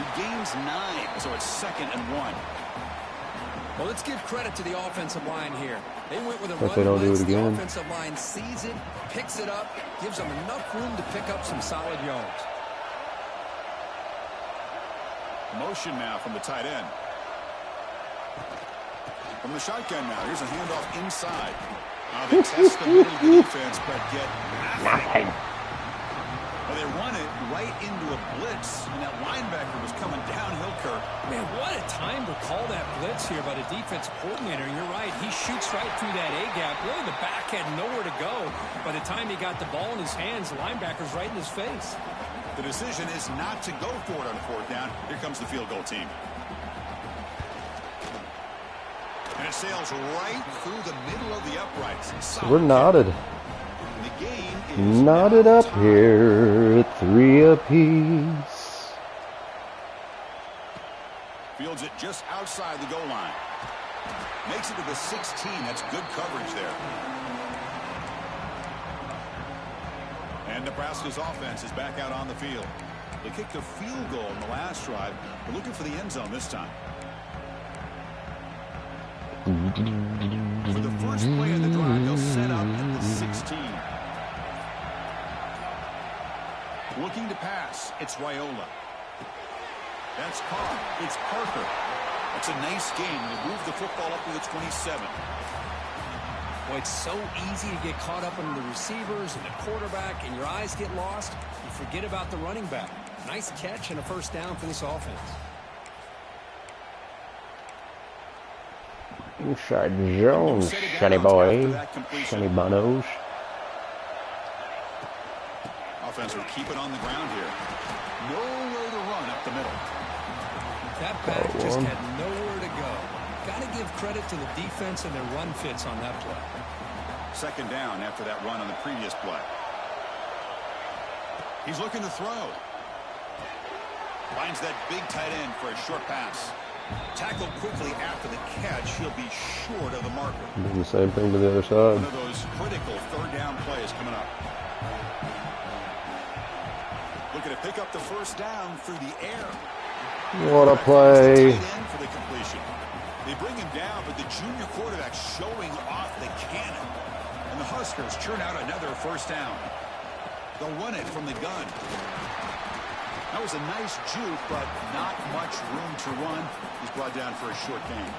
He gains 9, so it's 2nd and 1. Well, let's give credit to the offensive line here. They went with a If they don't do it the again. offensive line sees it, picks it up, gives them enough room to pick up some solid yards. Motion now from the tight end. From the shotgun now. Here's a handoff inside. They test the middle of the defense, but get nothing. Well, they run it right into a blitz, and that linebacker was coming downhill, Kirk. Man, what a time to call that blitz here by the defensive coordinator. You're right. He shoots right through that A-gap. Really, the back had nowhere to go. By the time he got the ball in his hands, the linebacker's right in his face. The decision is not to go for it on fourth down. Here comes the field goal team. And it sails right through the middle of the uprights. We're knotted. The gain knotted up here, 3 apiece. Fields it just outside the goal line. Makes it to the 16. That's good coverage there. And Nebraska's offense is back out on the field. They kicked a field goal in the last drive. They're looking for the end zone this time. For the first play of the drive, they'll set up at the 16. Looking to pass. It's Raiola. That's caught. It's Parker. That's a nice game. They move the football up to the 27. Well, it's so easy to get caught up in the receivers and the quarterback, and your eyes get lost. You forget about the running back. Nice catch and a first down for this offense. Inside Jones, shiny boy, shiny bonos. Offense will keep it on the ground here. Nowhere to run up the middle. That back just had nowhere to go. Got to give credit to the defense and their run fits on that play. Second down after that run on the previous play. He's looking to throw. Finds that big tight end for a short pass. Tackled quickly after the catch. He'll be short of the marker. Do the same thing to the other side. One of those critical third down plays coming up. Looking to pick up the first down through the air. What a play. Tight end for the completion. They bring him down, but the junior quarterback showing off the cannon. And the Huskers churn out another first down. They'll run it from the gun. That was a nice juke, but not much room to run. He's brought down for a short gain.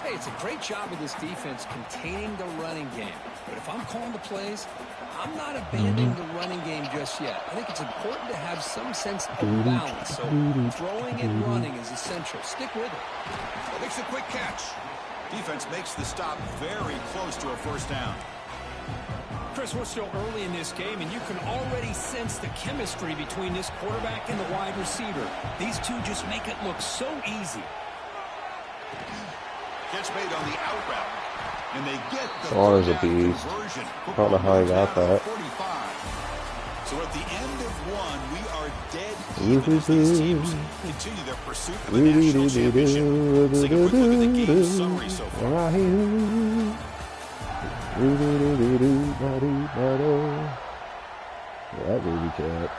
Hey, it's a great job of this defense containing the running game. But if I'm calling the plays, I'm not abandoning the running game just yet. I think it's important to have some sense of balance. So throwing and running is essential. Stick with it. Makes a quick catch. Defense makes the stop very close to a first down. Chris, we're still early in this game, and you can already sense the chemistry between this quarterback and the wide receiver. These two just make it look so easy. Catch made on the out route. And they get the Sauna's a beast. I don't know how he got that. 45. So at the end of one, we are dead even as these teams continue their pursuit of the national championship. Let's take a quick look at the game summary so far. That baby cat.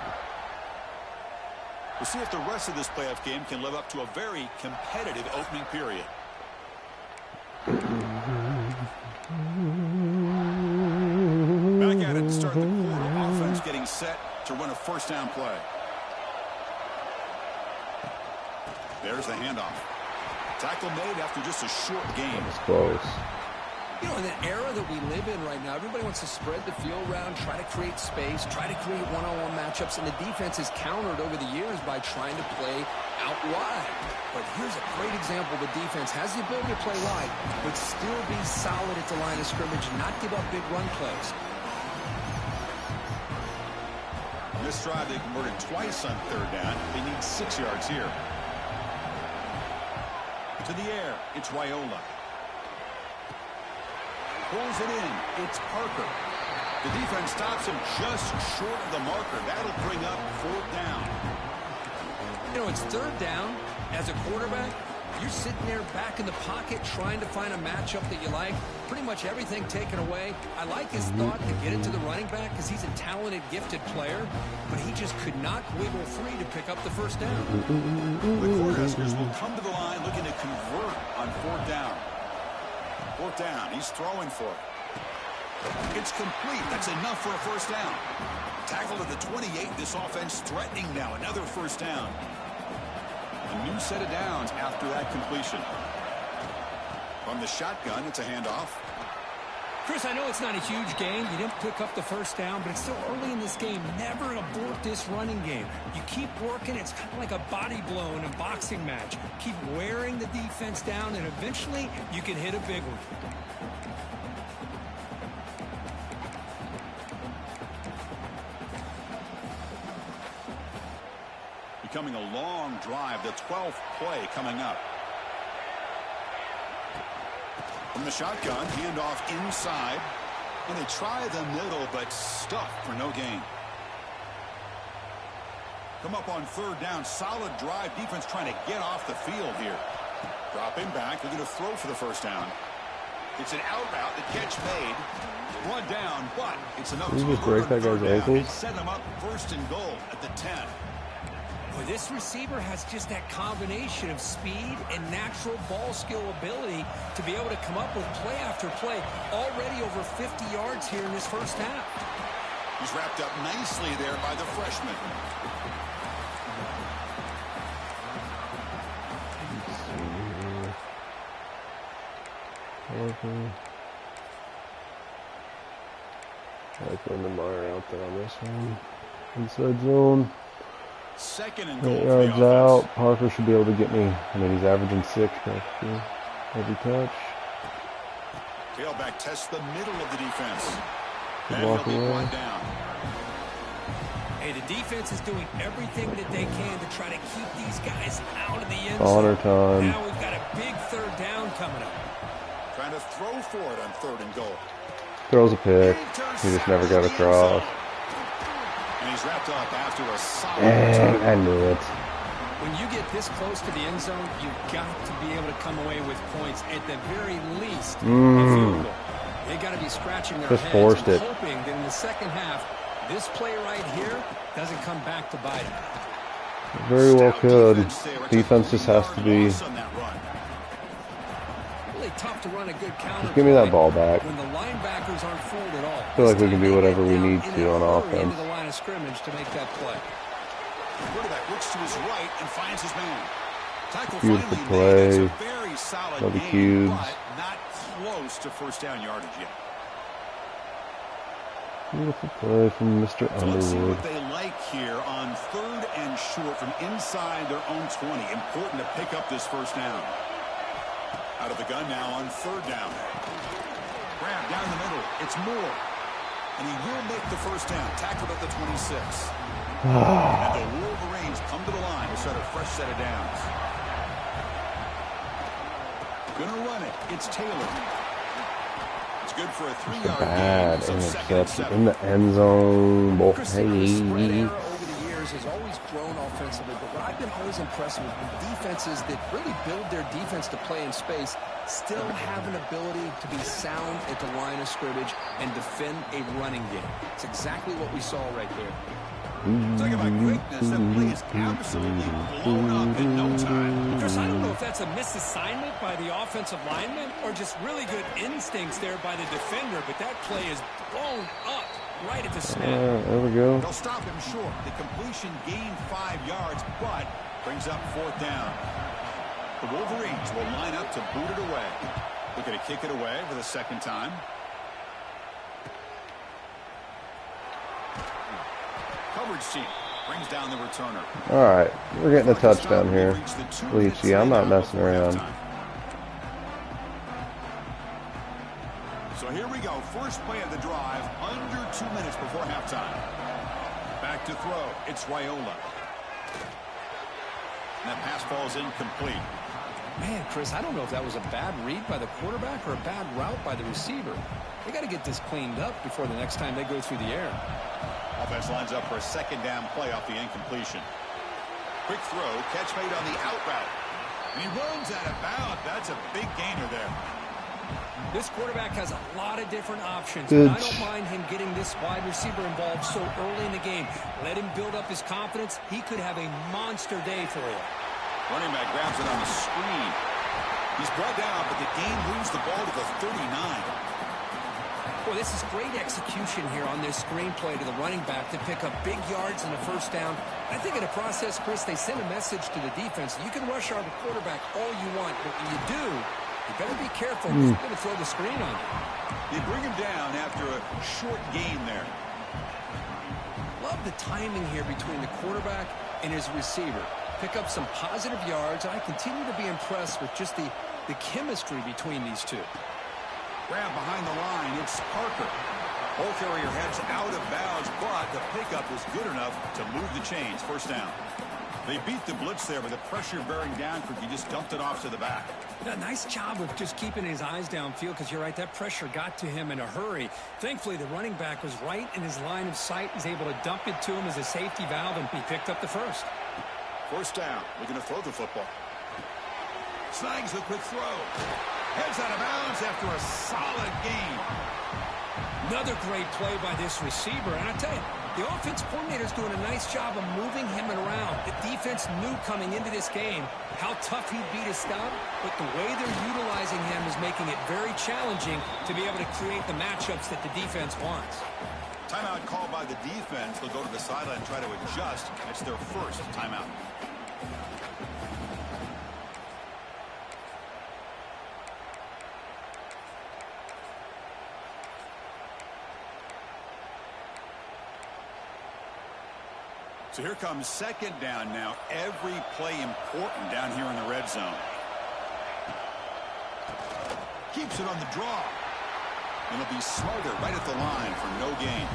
We'll see if the rest of this playoff game can live up to a very competitive opening period. Back at it to start the quarter. Offense getting set to run a first down play. There's the handoff. Tackle made after just a short game. That's close. You know, in the era that we live in right now, everybody wants to spread the field around, try to create space, try to create one-on-one matchups, and the defense is countered over the years by trying to play out wide. But here's a great example. The defense has the ability to play wide, but still be solid at the line of scrimmage and not give up big run plays. This drive, they converted twice on third down. They need 6 yards here. To the air, it's Raiola. Pulls it in. It's Parker. The defense stops him just short of the marker. That'll bring up fourth down. You know, it's third down. As a quarterback, you're sitting there back in the pocket trying to find a matchup that you like. Pretty much everything taken away. I like his thought to get it to the running back because he's a talented, gifted player, but he just could not wiggle free to pick up the first down. The Cornhuskers will come to the line looking to convert on fourth down. Fourth down. He's throwing for it. It's complete. That's enough for a first down. Tackled at the 28. This offense threatening now. Another first down. A new set of downs after that completion. From the shotgun, it's a handoff. Chris, I know it's not a huge gain. You didn't pick up the first down, but it's still early in this game. Never abort this running game. You keep working. It's kind of like a body blow in a boxing match. Keep wearing the defense down, and eventually you can hit a big one. Becoming a long drive, the 12th play coming up. From the shotgun, handoff inside. And they try the middle, but stuffed for no gain. Come up on third down. Solid drive. Defense trying to get off the field here. Dropping back. They're going to throw for the first down. It's an out route. The catch made. Brought down, but it's enough to just break that guy's ankles. Set them up first and goal at the 10. Boy, this receiver has just that combination of speed and natural ball skill ability to be able to come up with play after play. Already over 50 yards here in this first half. He's wrapped up nicely there by the freshman. Like when the Meyer out there on this one. Inside zone. Second and goal. 8 yards out. Parker should be able to get me. I mean, he's averaging 6 every touch. Tailback tests the middle of the defense. Walk away. Down. Hey, the defense is doing everything that they can to try to keep these guys out of the end Honor zone. time. Now we've got a big third down coming up. Trying to throw for it on third and goal. Throws a pick. He just never got across. And he's wrapped up after a solid. I knew it. When you get this close to the end zone, you've got to be able to come away with points, at the very least, a field goal. They got to be scratching their Just heads forced and it. hoping that in the second half, this play right here doesn't come back to bite them. Very well could. Defense just has to be. Really tough to run a good counter. Just give me that ball back. When the linebackers aren't fooled at all. I feel like we can do whatever we need to on offense. Into the line of scrimmage to make that play. Quarterback looks to his right and finds his man. Tackle Beautiful finally play. made. It's a very solid Love the game, cubes. but not close to first down yardage yet. Beautiful play from Mr. So let's see Underwood. what they like here on third and short from inside their own 20. Important to pick up this first down. Out of the gun now on third down. Grab down the middle. It's Moore. And he will make the first down. Tackled at the 26. And the Wolverines come to the line to start a fresh set of downs. Gonna run it. It's Taylor. It's good for a 3-yard Bad gain. So second and interception 7. in the end zone. Boy, Chris, the spread hey. era over the years has always grown offensively, but what I've been always impressed with defenses that really build their defense to play in space still have an ability to be sound at the line of scrimmage and defend a running game. It's exactly what we saw right there. Talking about quickness, that play is absolutely blown up in no time. Chris, I don't know if that's a misassignment by the offensive lineman or just really good instincts there by the defender, but that play is blown up right at the snap. There we go. They'll stop him short. The completion gained 5 yards, but brings up fourth down. The Wolverines will line up to boot it away. Looking to kick it away for the second time. Coverage team brings down the returner. All right, we're getting a touchdown here. Leachy, I'm not messing around. So here we go. First play of the drive, under 2 minutes before halftime. Back to throw. It's Raiola. And that pass falls incomplete. Man, Chris, I don't know if that was a bad read by the quarterback or a bad route by the receiver. They got to get this cleaned up before the next time they go through the air. Offense lines up for a second down play off the incompletion. Quick throw, catch made on the out route. And he runs out of bounds. That's a big gainer there. This quarterback has a lot of different options. And I don't mind him getting this wide receiver involved so early in the game. Let him build up his confidence. He could have a monster day for you. Running back grabs it on the screen. He's brought down, but the game moves the ball to the 39. Boy, this is great execution here on this screen play to the running back to pick up big yards and a first down. I think in the process, Chris, they send a message to the defense. You can rush our quarterback all you want, but when you do, you better be careful because he's going to throw the screen on you. They bring him down after a short gain there. Love the timing here between the quarterback and his receiver. Pick up some positive yards. I continue to be impressed with just the chemistry between these two. Grab behind the line. It's Parker. Ball carrier heads out of bounds, but the pickup is good enough to move the chains. First down. They beat the blitz there, but the pressure bearing down quick. He just dumped it off to the back. Yeah, nice job of just keeping his eyes downfield, because you're right, that pressure got to him in a hurry. Thankfully, the running back was right in his line of sight. He's able to dump it to him as a safety valve, and he picked up the first. First down. Looking to throw the football. Snags the quick throw. Heads out of bounds after a solid gain. Another great play by this receiver, and I tell you, the offense coordinator's doing a nice job of moving him around. The defense knew coming into this game how tough he'd be to stop, but the way they're utilizing him is making it very challenging to be able to create the matchups that the defense wants. Timeout called by the defense. They'll go to the sideline and try to adjust. It's their first timeout. So here comes second down now. Every play important down here in the red zone. Keeps it on the draw. And it'll be smarter right at the line for no gain.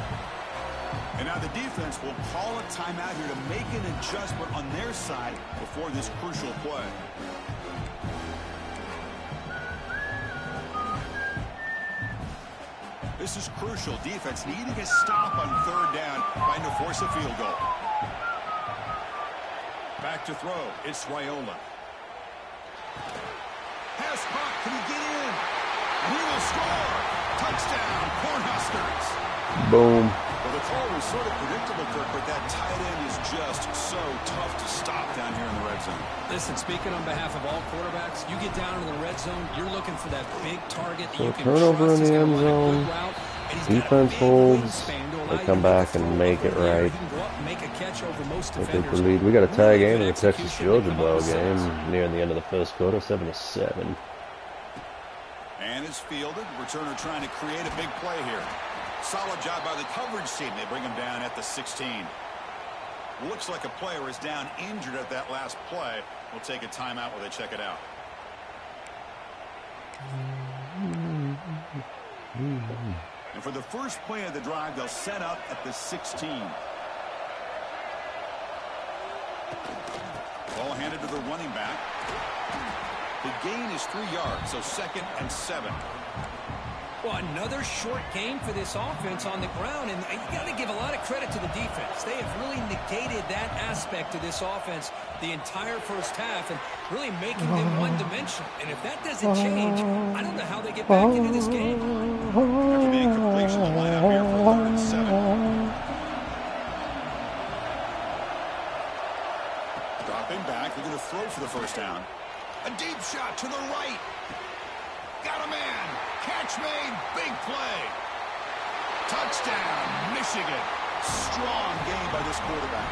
And now the defense will call a timeout here to make an adjustment on their side before this crucial play. This is crucial. Defense needing a stop on third down, trying to force a field goal. Back to throw. It's Raiola. Pass caught. Can he get in? And he will score. Touchdown, Cornhuskers. Boom. Well, the call was sort of predictable, Kirk, but that tight end is just so tough to stop down here in the red zone. Listen, speaking on behalf of all quarterbacks, you get down into the red zone, you're looking for that big target that So you can turnover trust in the is end gonna run a zone. good route, and he's got a Defense big holds. wingspan to allow They you come to back throw and make it over there. right. You can go up and make a catch over most They take defenders. the lead. We got a tie Really game in good the Texas execution. Georgia They come ball up with game six. near the end of the first quarter, 7-7. And it's fielded. Returner trying to create a big play here. Solid job by the coverage team. They bring him down at the 16. Looks like a player is down injured at that last play. We'll take a timeout while they check it out. And for the first play of the drive, they'll set up at the 16. Ball handed to the running back. The gain is 3 yards, so 2nd and 7. Well, another short game for this offense on the ground, and you got to give a lot of credit to the defense. They have really negated that aspect of this offense the entire first half and really making them one-dimensional. And if that doesn't change, I don't know how they get back into this game. After the incompletion, the lineup here for 3rd and 7. Dropping back, they're going to throw for the first down. A deep shot to the right. Got a man. Catch made. Big play. Touchdown, Michigan. Strong game by this quarterback.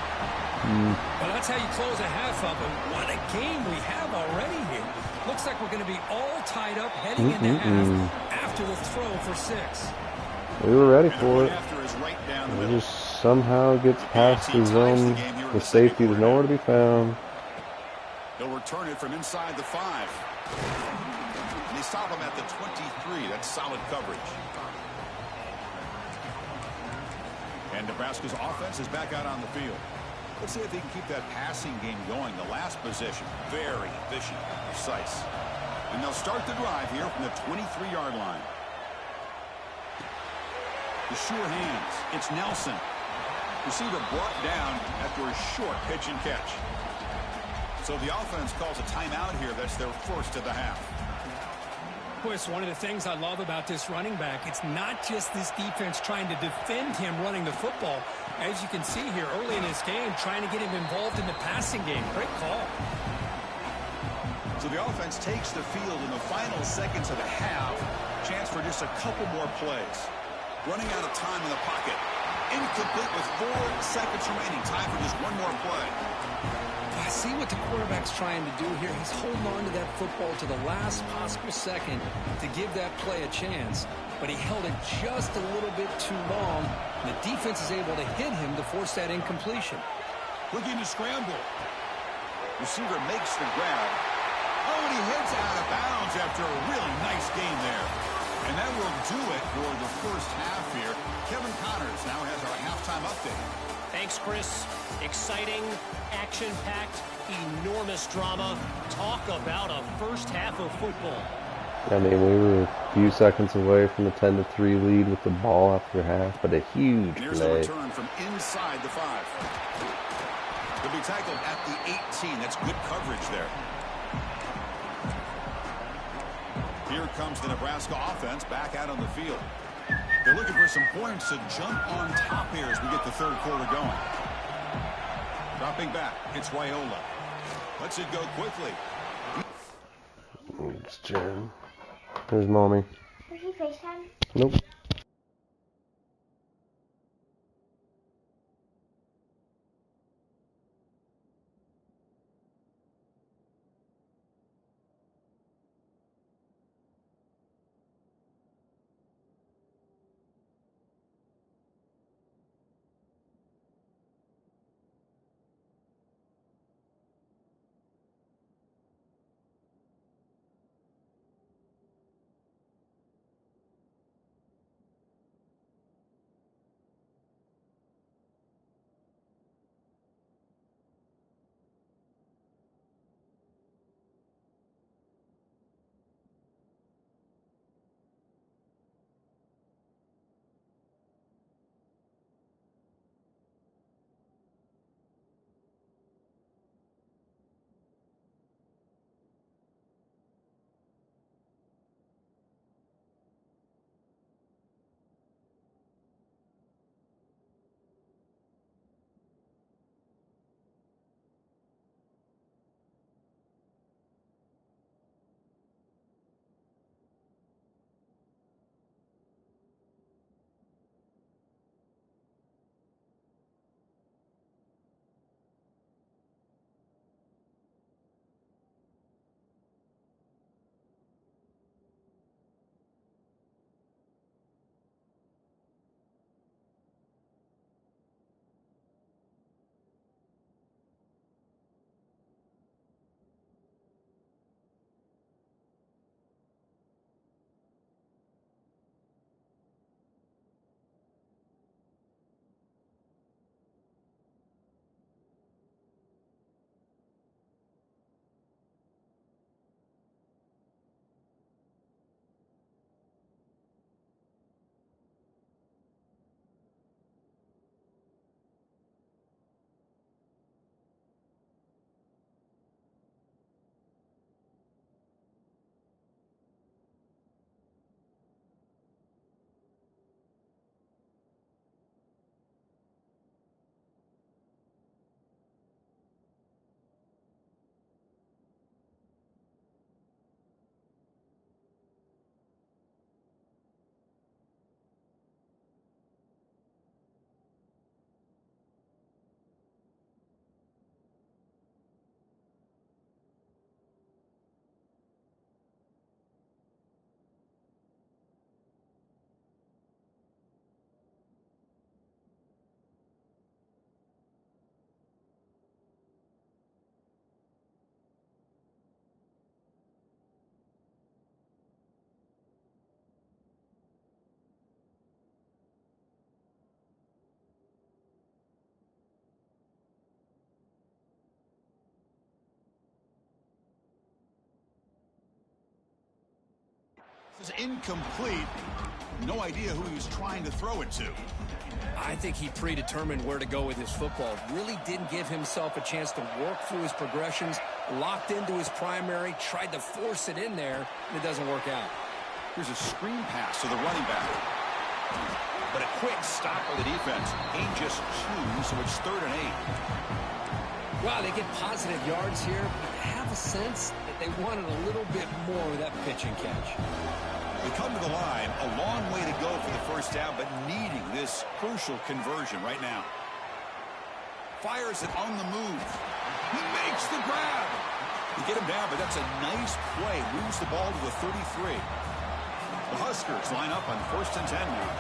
Well, that's how you close a half up. And what a game we have already here. Looks like we're going to be all tied up heading into half after the throw for 6. We were ready for it. After is right down the It middle. just somehow gets past the zone. The safety is nowhere to be found. They'll return it from inside the 5. And they stop him at the 23. That's solid coverage. And Nebraska's offense is back out on the field. Let's see if they can keep that passing game going. The last possession, very efficient, precise. And they'll start the drive here from the 23-yard line. The sure hands. It's Nelson. Receiver brought down after a short pitch and catch. So the offense calls a timeout here. That's their first of the half. Boy, it's one of the things I love about this running back. It's not just this defense trying to defend him running the football. As you can see here early in this game, trying to get him involved in the passing game. Great call. So the offense takes the field in the final seconds of the half. Chance for just a couple more plays. Running out of time in the pocket. Incomplete with 4 seconds remaining. Time for just one more play. I see what the quarterback's trying to do here. He's holding on to that football to the last possible second to give that play a chance. But he held it just a little bit too long. And the defense is able to hit him to force that incompletion. Looking to scramble. Receiver makes the grab. Oh, and he heads out of bounds after a really nice game there. And that will do it for the first half here. Kevin Connors now has our halftime update. Thanks, Chris. Exciting, action-packed, enormous drama. Talk about a first half of football. I mean, we were a few seconds away from a 10-3 lead with the ball after half, but a huge Here's play. the return from inside the 5. He'll be tackled at the 18. That's good coverage there. Here comes the Nebraska offense back out on the field. They're looking for some points to jump on top here as we get the third quarter going. Dropping back, it's Raiola. Lets it go quickly. It's Jen. There's Mommy. Did he FaceTime? Nope. This is incomplete. No idea who he was trying to throw it to. I think he predetermined where to go with his football. Really didn't give himself a chance to work through his progressions, locked into his primary, tried to force it in there, and it doesn't work out. Here's a screen pass to the running back. But a quick stop of the defense. Gain just 2, so it's 3rd and 8. Wow, they get positive yards here, but I have a sense that they wanted a little bit more of that pitch and catch. We come to the line, a long way to go for the first down, but needing this crucial conversion right now. Fires it on the move. He makes the grab. You get him down, but that's a nice play. Moves the ball to the 33. The Huskers line up on 1st and 10 now.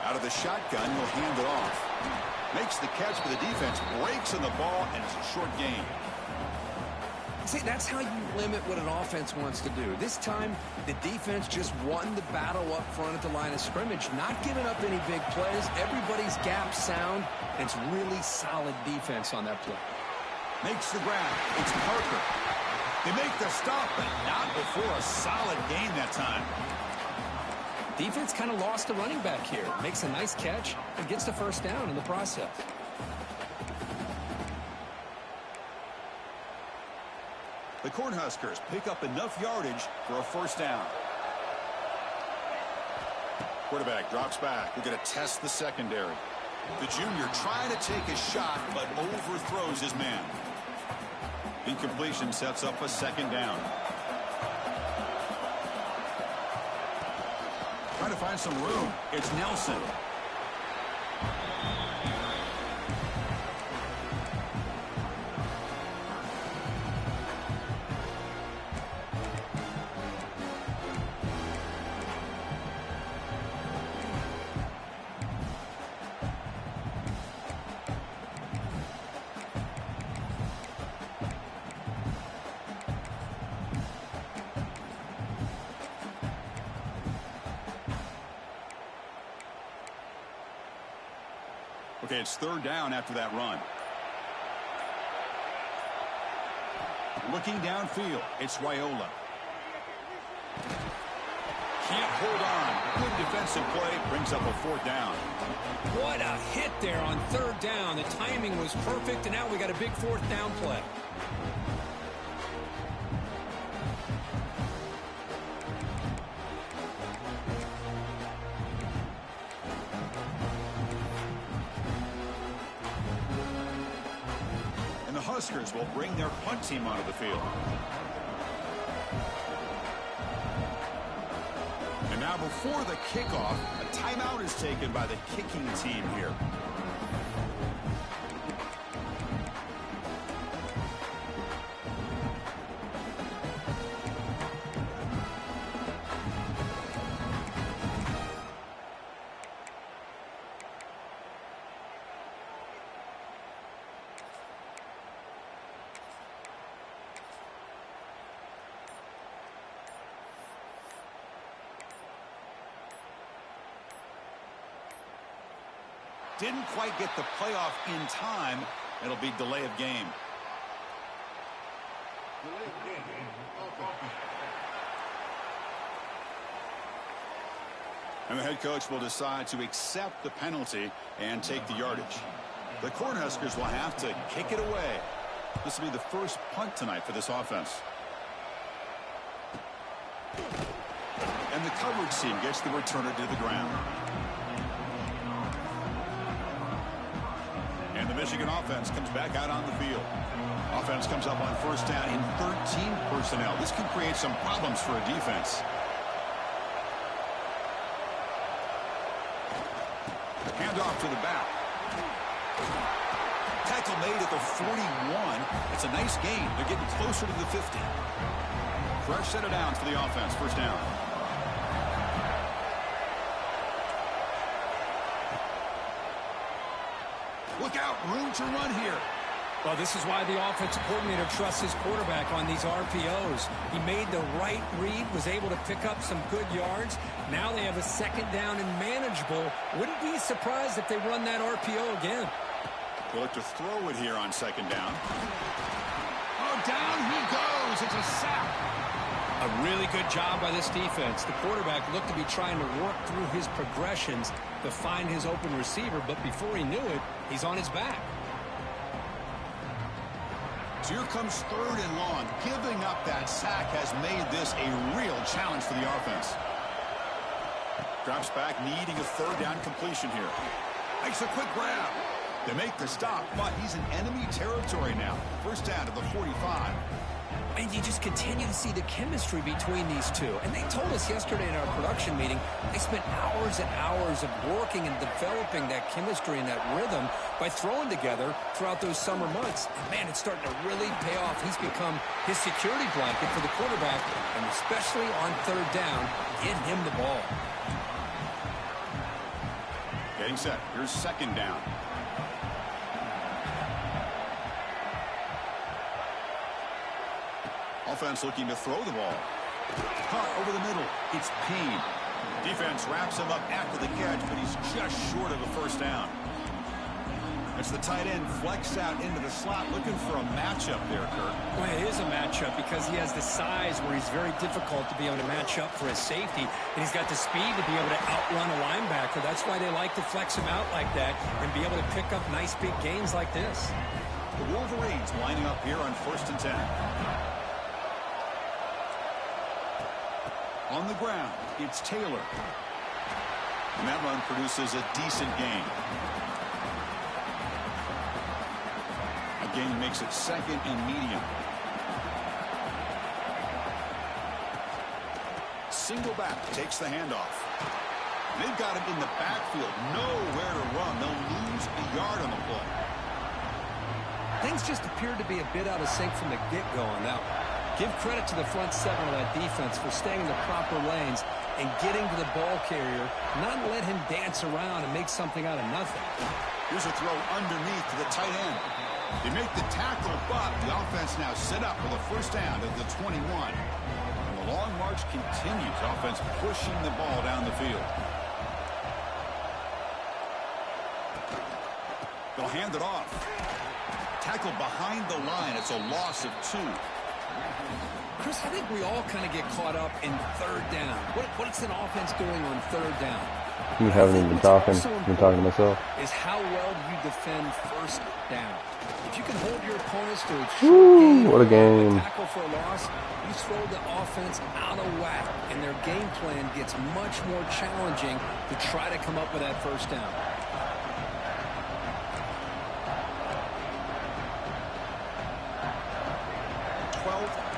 Out of the shotgun, he'll hand it off. Makes the catch, but the defense breaks on the ball, and it's a short gain. See, that's how you limit what an offense wants to do. This time, the defense just won the battle up front at the line of scrimmage, not giving up any big plays. Everybody's gap sound, and it's really solid defense on that play. Makes the grab. It's Parker. They make the stop, but not before a solid gain that time. Defense kind of lost the running back here. Makes a nice catch and gets the first down in the process. The Cornhuskers pick up enough yardage for a first down. Quarterback drops back. We're going to test the secondary. The junior trying to take a shot, but overthrows his man. Incompletion sets up a second down. Trying to find some room. It's Nelson. Okay, it's third down after that run. Looking downfield, it's Raiola. Can't hold on. Good defensive play, brings up a fourth down. What a hit there on third down. The timing was perfect, and now we got a big fourth down play. Huskers will bring their punt team onto the field. And now before the kickoff, a timeout is taken by the kicking team here. Didn't quite get the playoff in time. It'll be delay of game. And the head coach will decide to accept the penalty and take the yardage. The Cornhuskers will have to kick it away. This will be the first punt tonight for this offense. And the coverage team gets the returner to the ground. And the Michigan offense comes back out on the field. Offense comes up on first down in 13 personnel. This can create some problems for a defense. Handoff to the back. Tackle made at the 41. It's a nice gain. They're getting closer to the 50. Fresh set of downs for the offense. First down. Look out, room to run here. Well, this is why the offensive coordinator trusts his quarterback on these RPOs. He made the right read, was able to pick up some good yards. Now they have a second down and manageable. Wouldn't be surprised if they run that RPO again. They'll look to throw it here on second down. Oh, down he goes. It's a sack. A really good job by this defense. The quarterback looked to be trying to work through his progressions to find his open receiver, but before he knew it, he's on his back. So here comes third and long. Giving up that sack has made this a real challenge for the offense. Drops back, needing a third down completion here. Makes a quick grab. They make the stop, but he's in enemy territory now. First down to the 45. And you just continue to see the chemistry between these two. And they told us yesterday in our production meeting, they spent hours and hours of working and developing that chemistry and that rhythm by throwing together throughout those summer months. And man, it's starting to really pay off. He's become his security blanket for the quarterback, and especially on third down, get him the ball. Getting set. Here's second down. offense looking to throw the ball. Caught over the middle. It's Payne. Defense wraps him up after the catch, but he's just short of a first down. It's the tight end flexed out into the slot, looking for a matchup there, Kirk. Well, it is a matchup because he has the size where he's very difficult to be able to match up for his safety, and he's got the speed to be able to outrun a linebacker. That's why they like to flex him out like that and be able to pick up nice big gains like this. The Wolverines lining up here on 1st and 10. On the ground, it's Taylor. And that run produces a decent gain. A gain makes it 2nd and medium. Single back takes the handoff. They've got him in the backfield. Nowhere to run. They'll lose a yard on the play. Things just appeared to be a bit out of sync from the get-go on that one. Give credit to the front 7 of that defense for staying in the proper lanes and getting to the ball carrier, not let him dance around and make something out of nothing. Here's a throw underneath to the tight end. They make the tackle, but the offense now set up for the first down at the 21. And the long march continues. Offense pushing the ball down the field. They'll hand it off. Tackle behind the line. It's a loss of 2. Chris, I think we all kind of get caught up in 3rd down. What's an offense doing on 3rd down? You haven't even been talking. I've been talking to myself. Is how well do you defend 1st down? If you can hold your opponents to a short game, what a game. Tackle for a loss, you throw the offense out of whack, and their game plan gets much more challenging to try to come up with that 1st down.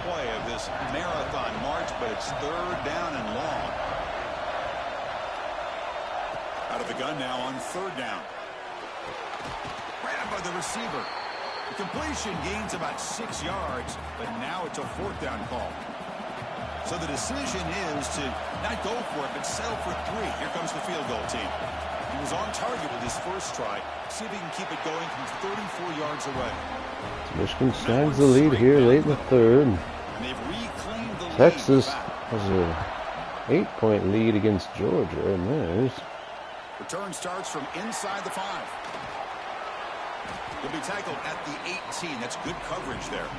Play of this marathon march, but it's 3rd down and long. Out of the gun now on 3rd down. Grabbed by the receiver. The completion gains about 6 yards, but now it's a 4th down call. So the decision is to not go for it, but settle for 3. Here comes the field goal team. He was on target with his first try. See if he can keep it going from 34 yards away. Michigan snags the lead here late in the 3rd. And they've reclaimed the lead. Texas has a 8-point lead against Georgia, and there's... Return starts from inside the 5. He'll be tackled at the 18. That's good coverage there.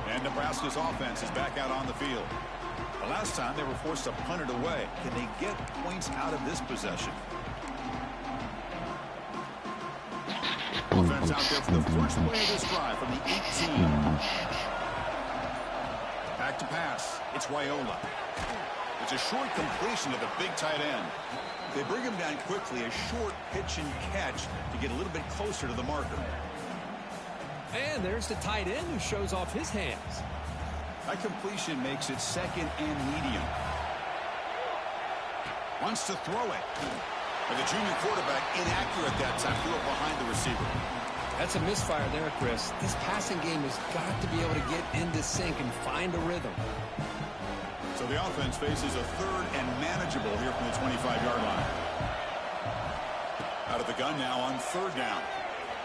And Nebraska's offense is back out on the field. The last time they were forced to punt it away. Can they get points out of this possession? Offense out there for the first play of this drive from the 18. Back to pass. It's Raiola. It's a short completion to the big tight end. They bring him down quickly, a short pitch and catch to get a little bit closer to the marker. And there's the tight end who shows off his hands. That completion makes it 2nd and medium. Wants to throw it. But the junior quarterback inaccurate that time. Threw it behind the receiver. That's a misfire there, Chris. This passing game has got to be able to get into sync and find a rhythm. So the offense faces a 3rd and manageable here from the 25-yard line. Out of the gun now on 3rd down.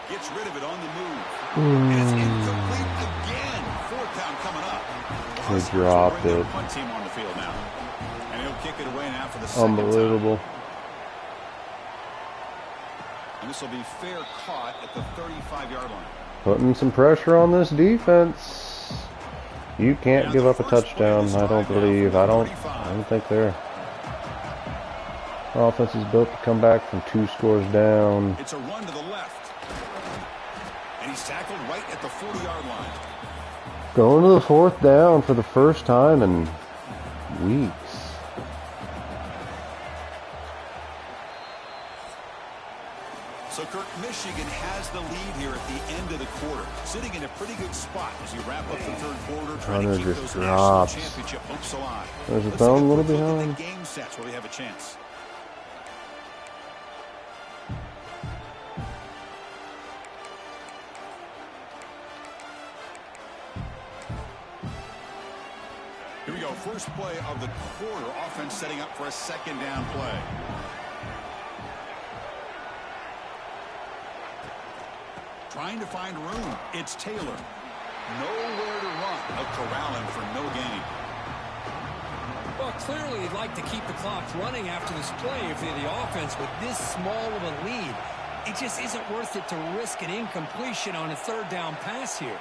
Gets rid of it on the move. And it's incomplete again. 4th down coming up. They dropped it. Punt team on the field now. And he'll kick it away now for the 2nd Unbelievable. time. And this will be fair caught at the 35-yard line. Putting some pressure on this defense. You can't give up a touchdown, I don't believe. I don't think they're... Our offense is built to come back from 2 scores down. It's a run to the left. And he's tackled right at the 40-yard line. Going to the 4th down for the first time in weeks. So, Kirk, Michigan has the lead here at the end of the quarter, sitting in a pretty good spot as you wrap up the 3rd quarter, trying to keep those national championship hopes alive. There's a thumb a little behind. Game sets where we have a chance. Here we go. First play of the quarter. Offense setting up for a 2nd down play. Trying to find room. It's Taylor. Nowhere to run. A corralling for no gain. Well, clearly he'd like to keep the clock running after this play if they're the offense with this small of a lead. It just isn't worth it to risk an incompletion on a third down pass here.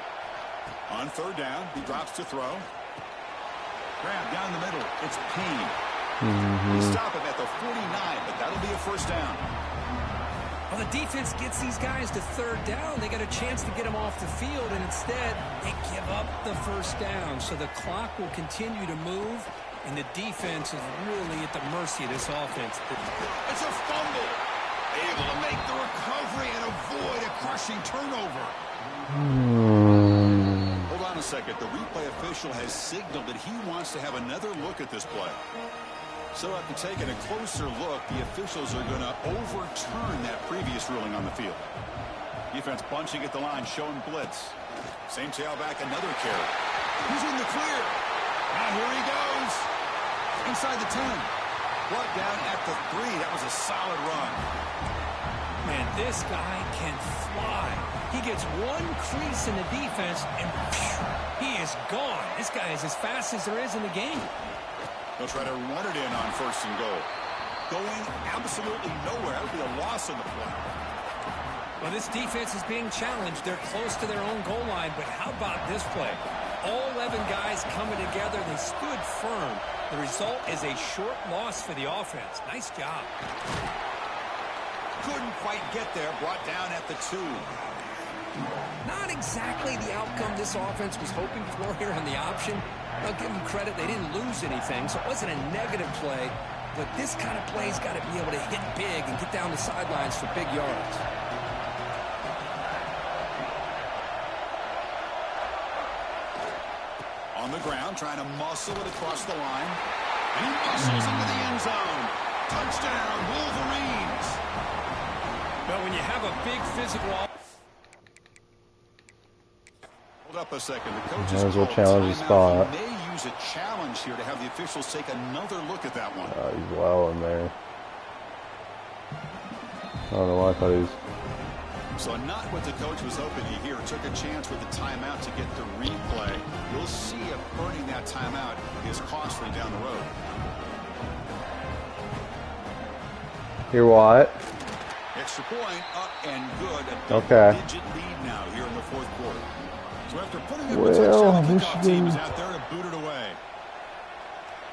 On third down, he drops to throw. Grab down the middle. It's Payne. They stop him at the 49, but that'll be a first down. Well, the defense gets these guys to third down. They got a chance to get them off the field, and instead they give up the first down. So the clock will continue to move, and the defense is really at the mercy of this offense. It's a fumble. Able to make the recovery and avoid a crushing turnover. Hold on a second. The replay official has signaled that he wants to have another look at this play. So after taking a closer look, the officials are going to overturn that previous ruling on the field. Defense bunching at the line, showing blitz. Same tailback, another carry. He's in the clear. Now here he goes. Inside the 10. Brought down at the 3. That was a solid run. Man, this guy can fly. He gets one crease in the defense, and he is gone. This guy is as fast as there is in the game. They'll try to run it in on first and goal. Going absolutely nowhere. That would be a loss on the play. Well, this defense is being challenged. They're close to their own goal line, but how about this play? All 11 guys coming together. They stood firm. The result is a short loss for the offense. Nice job. Couldn't quite get there. Brought down at the 2. Not exactly the outcome this offense was hoping for here on the option. I'll give them credit. They didn't lose anything, so it wasn't a negative play. But this kind of play's got to be able to hit big and get down the sidelines for big yards. On the ground, trying to muscle it across the line. And he muscles into the end zone. Touchdown, Wolverines. But when you have a big physical... Hold up a second. The coach might as well challenge the spot. He may use a challenge here to have the officials take another look at that one. He's well in there. I don't know why I thought he was... So not what the coach was hoping to hear. Took a chance with the timeout to get the replay. We'll see if burning that timeout is costly down the road. Here, Wyatt. Extra point up and good. A double-digit lead now here in the fourth quarter. So after putting it with touchdown, the kickoff team is out there to boot it away.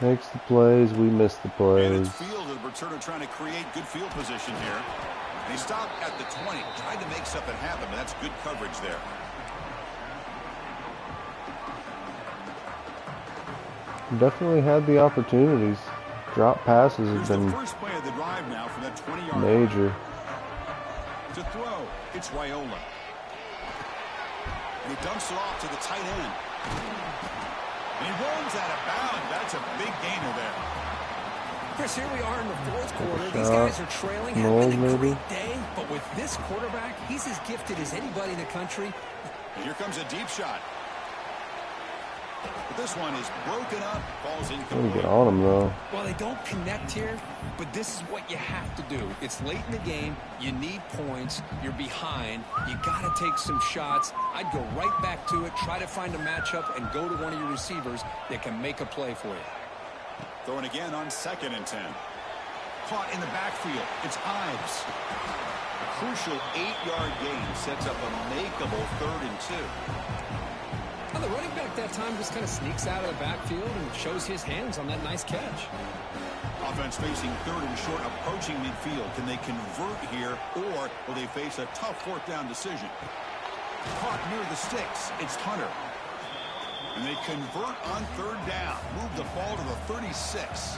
Makes the plays, we miss the plays. And it's fielded. The returner trying to create good field position here. And he stopped at the 20. Tried to make something happen, but that's good coverage there. Definitely had the opportunities. Drop passes have been the first play of the drive now from that 20-yard major. line. To throw, it's Raiola. And he dumps it off to the tight end. And he rolls out of bounds. That's a big gainer there. Chris, here we are in the fourth quarter. These guys are trailing, having a great day. But with this quarterback, he's as gifted as anybody in the country. And here comes a deep shot. But this one is broken up, falls incomplete. Get on him, though. Well, they don't connect here, but this is what you have to do. It's late in the game. You need points. You're behind. You got to take some shots. I'd go right back to it, try to find a matchup, and go to one of your receivers that can make a play for you. Throwing again on 2nd and 10. Caught in the backfield. It's Ives. A crucial 8-yard gain sets up a makeable 3rd and 2. Well, the running back that time just kind of sneaks out of the backfield and shows his hands on that nice catch. Offense facing 3rd and short, approaching midfield. Can they convert here, or will they face a tough 4th down decision? Caught near the sticks. It's Hunter. And they convert on 3rd down. Move the ball to the 36.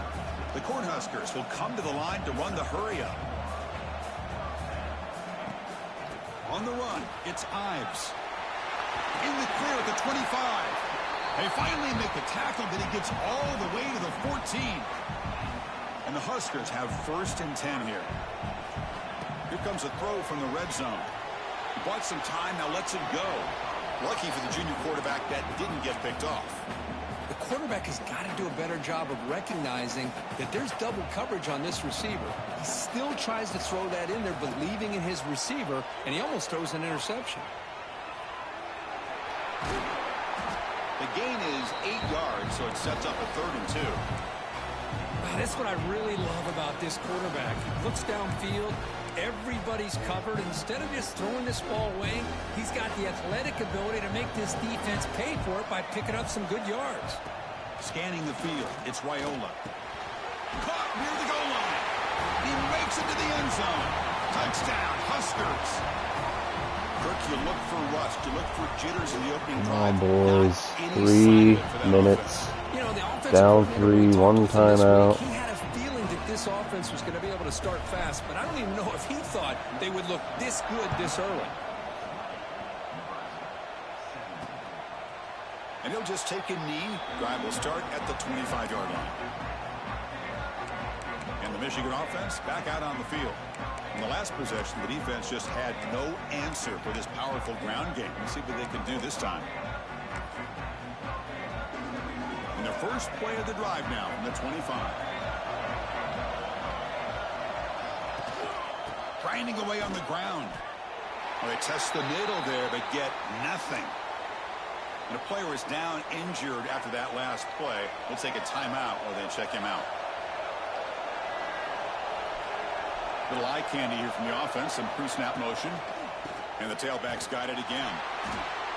The Cornhuskers will come to the line to run the hurry up. On the run, it's Ives. In the clear at the 25. They finally make the tackle, but he gets all the way to the 14. And the Huskers have 1st and 10 here. Here comes a throw from the red zone. He bought some time, now lets it go. Lucky for the junior quarterback that didn't get picked off. The quarterback has got to do a better job of recognizing that there's double coverage on this receiver. He still tries to throw that in there, believing in his receiver, and he almost throws an interception. The gain is 8 yards, so it sets up a 3rd and 2. That's what I really love about this quarterback. He looks downfield. Everybody's covered. Instead of just throwing this ball away, he's got the athletic ability to make this defense pay for it by picking up some good yards. Scanning the field, it's Raiola. Caught near the goal line. He makes it to the end zone. Touchdown, Huskers. Kirk, you look for rust. You look for jitters in the opening drive. Come on, boys. 3 minutes. Down 3, 1 timeout. He had a feeling that this offense was going to be able to start fast, but I don't even know if he thought they would look this good this early. And he'll just take a knee. Drive will start at the 25-yard line. And the Michigan offense back out on the field. In the last possession, the defense just had no answer for this powerful ground game. Let's see what they can do this time. And the first play of the drive now from the 25. Grinding away on the ground. Well, they test the middle there, but get nothing. And a player is down injured after that last play. We'll take a timeout or then check him out. Little eye candy here from the offense. Some pre-snap motion. And the tailback's got it again.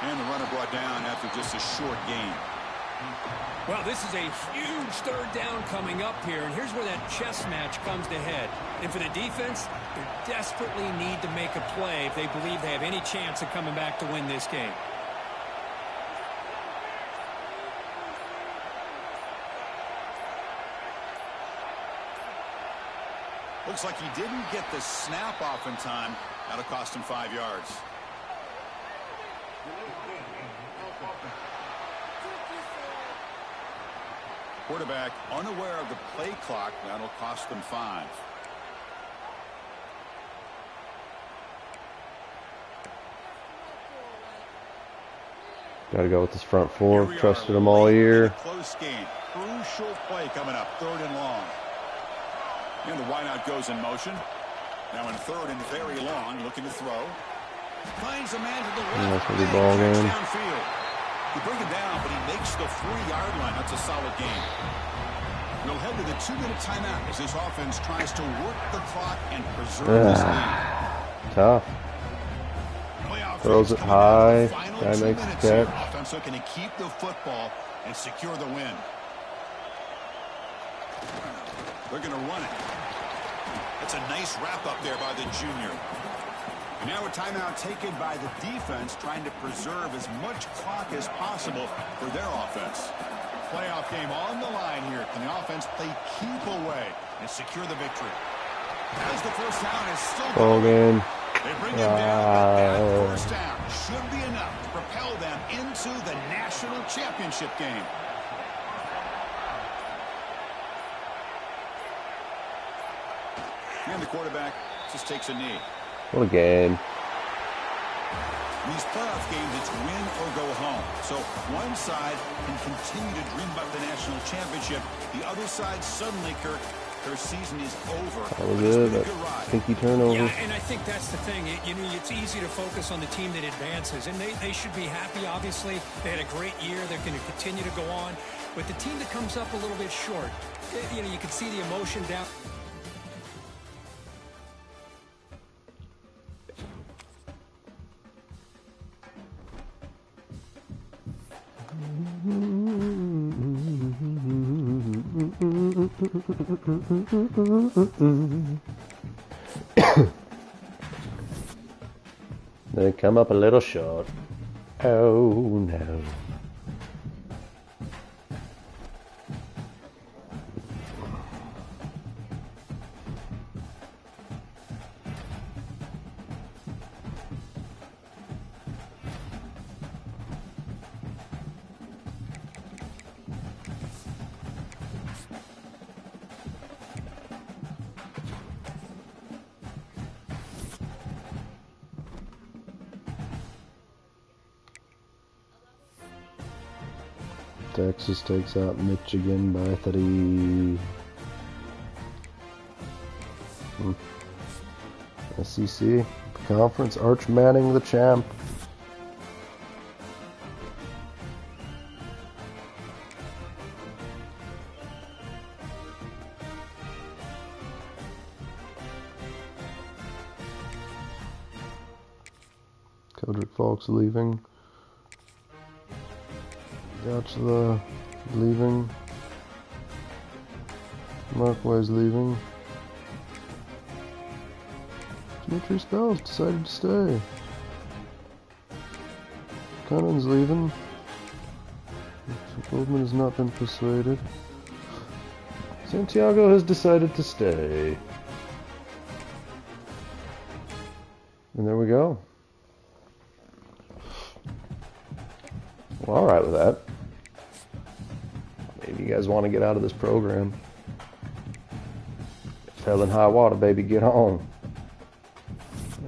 And the runner brought down after just a short gain. Well, this is a huge 3rd down coming up here, and here's where that chess match comes to head. And for the defense, they desperately need to make a play if they believe they have any chance of coming back to win this game. Looks like he didn't get the snap off in time. That'll cost him 5 yards. Quarterback unaware of the play clock. That'll cost them 5. Gotta go with this front 4. Trusted them all year. Close game. Crucial play coming up. 3rd and long. And the wideout goes in motion. Now in 3rd and very long. Looking to throw. Finds a man to the left. That's a good ball game. Downfield. He brings it down, but he makes the 3-yard line. That's a solid game. We'll head to the 2-minute timeout as this offense tries to work the clock and preserve this lead. Tough. Throws it high. Guy makes the catch. Offense looking to keep the football and secure the win. They're going to run it. That's a nice wrap up there by the junior. And now a timeout taken by the defense, trying to preserve as much clock as possible for their offense. Playoff game on the line here. Can the offense play keep away and secure the victory? As the first down is still going. They bring them down. That first down should be enough to propel them into the national championship game. And the quarterback just takes a knee. What a game. These playoff games, it's win or go home. So one side can continue to dream about the national championship. The other side suddenly, Kirk, their season is over. That was it. Pinky turnover. Yeah, and I think that's the thing. You know, it's easy to focus on the team that advances, and they should be happy, obviously. They had a great year. They're going to continue to go on. But the team that comes up a little bit short, you know, you can see the emotion down. They come up a little short. Oh no. Texas takes out Michigan by 3. SEC Conference, Arch Manning the champ. Keldrick Falk's leaving. Gotcha leaving. Markway's leaving. Dimitri Spells decided to stay. Cunning's leaving. Goldman has not been persuaded. Santiago has decided to stay. And there we go. Well, alright with that. Maybe you guys want to get out of this program. It's hell in high water, baby. Get home.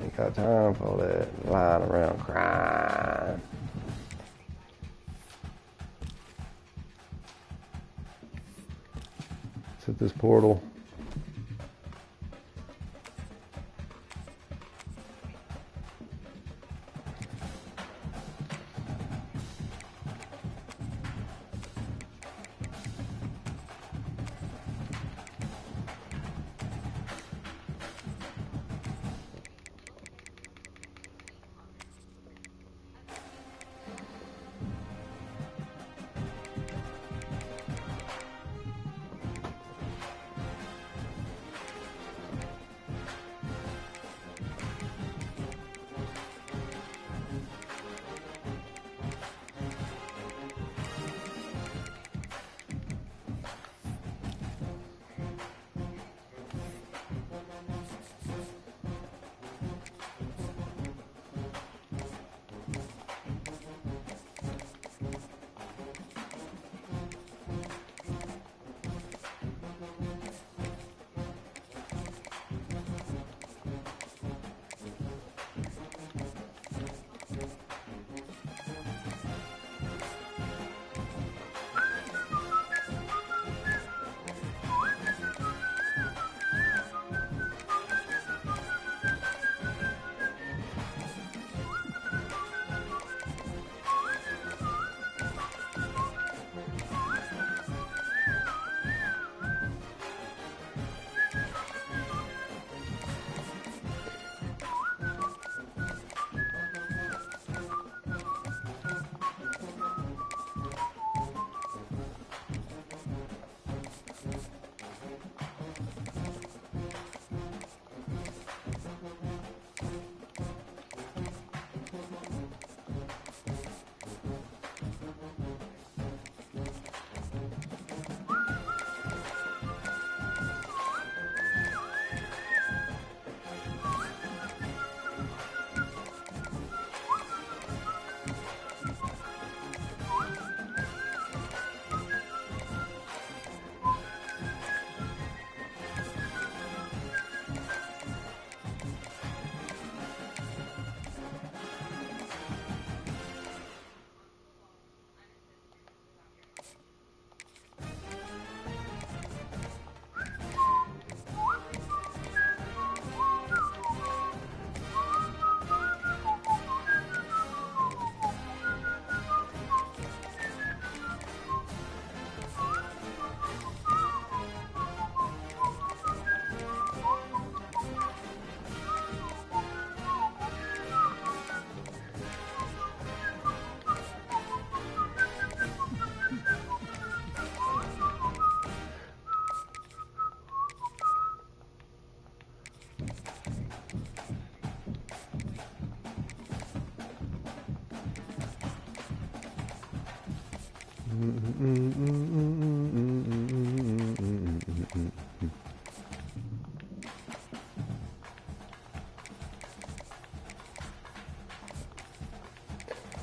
Ain't got time for that lying around crying. Let's hit this portal.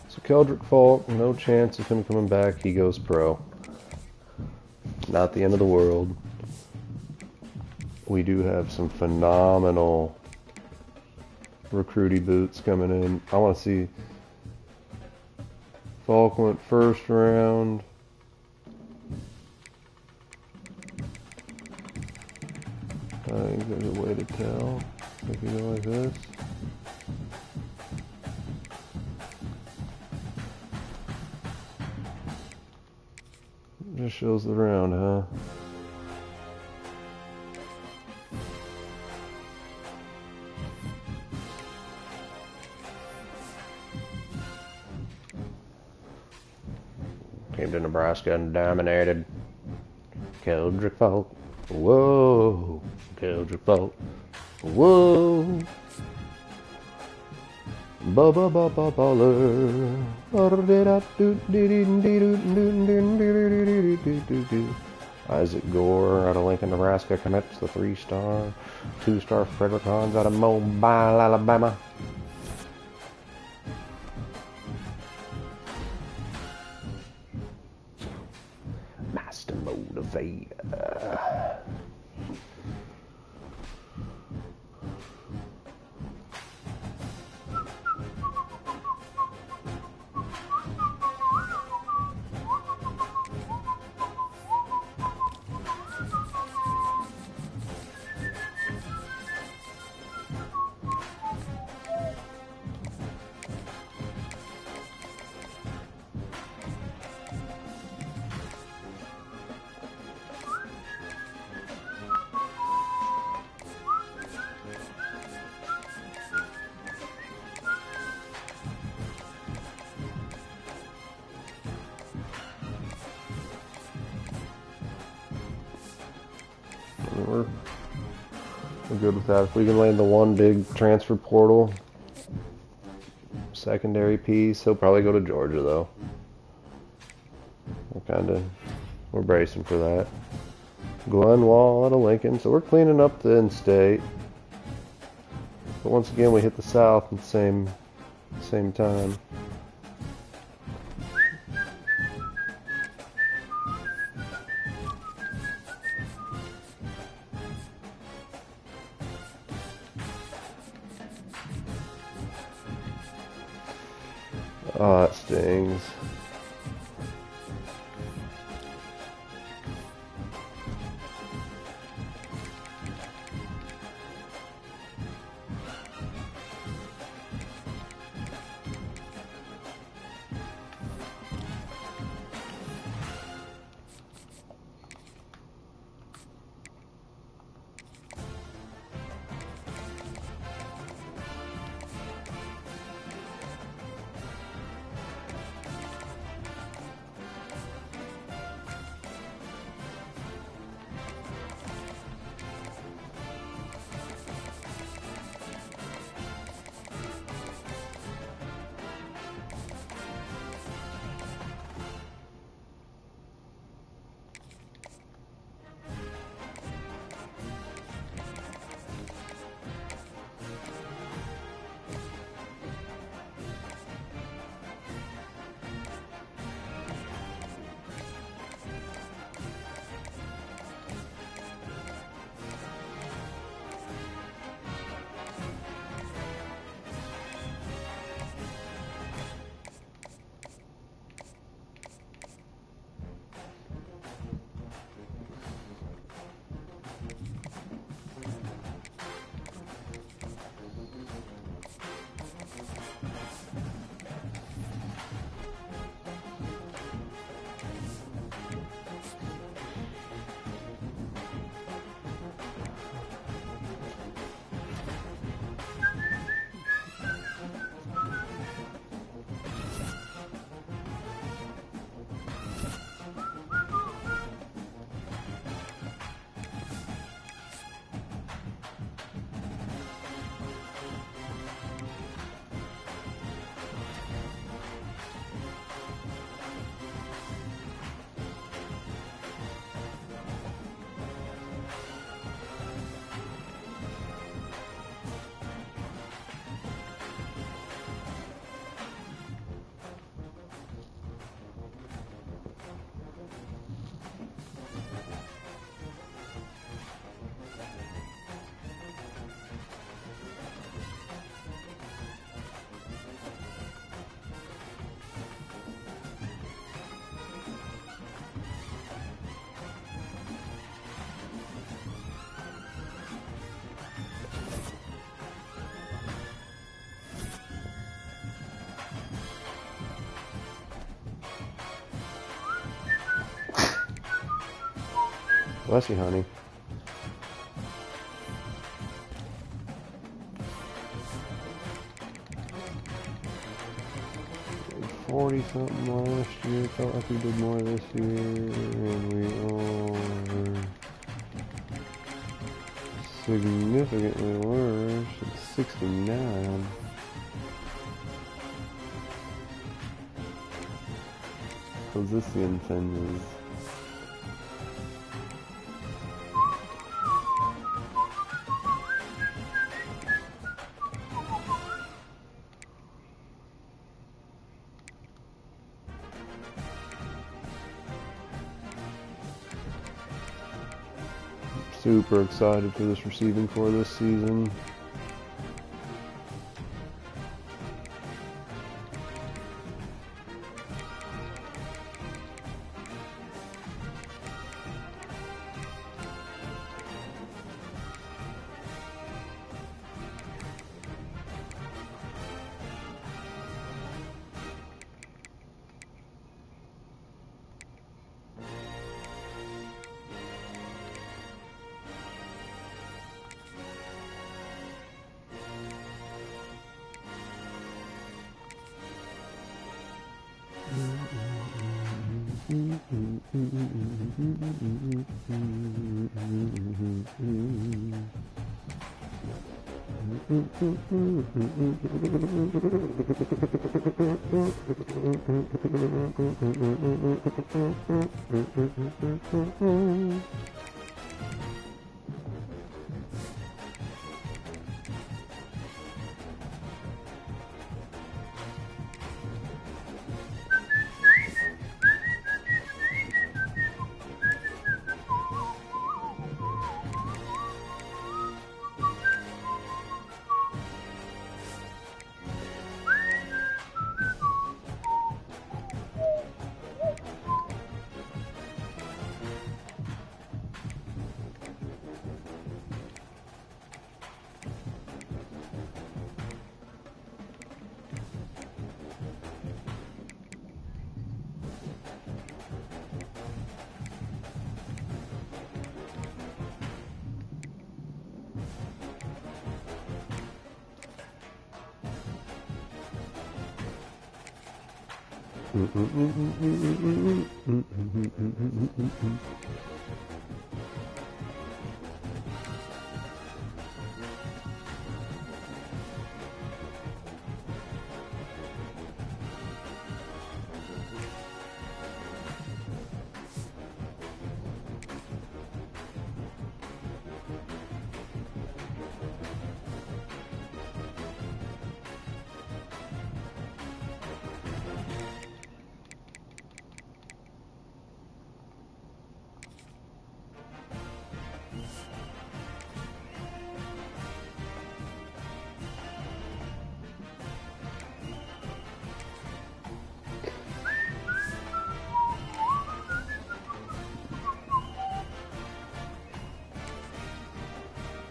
So Keldrick Falk, no chance of him coming back. He goes pro. Not the end of the world. We do have some phenomenal recruity boots coming in. I want to see. Falk went first round. I think there's a way to tell if you go like this. Just shows the round, huh? Came to Nebraska and dominated. Keldrick Falk. Whoa. Keldrick Falk. Whoa. Baller. Isaac Gore out of Lincoln, Nebraska commits the 3-star. 2-star Frederick Hans out of Mobile, Alabama. Master Motivator. We're good with that. If we can land the one big transfer portal secondary piece, he'll probably go to Georgia though. We're bracing for that. Glenn Wall out of Lincoln, so we're cleaning up the in-state. But once again, we hit the South at the same time. Oh, that stings. Bless you, honey. 40 something last year. Felt like we did more this year, and we are significantly worse at 69. Position fences. Super excited for this receiving corps this season.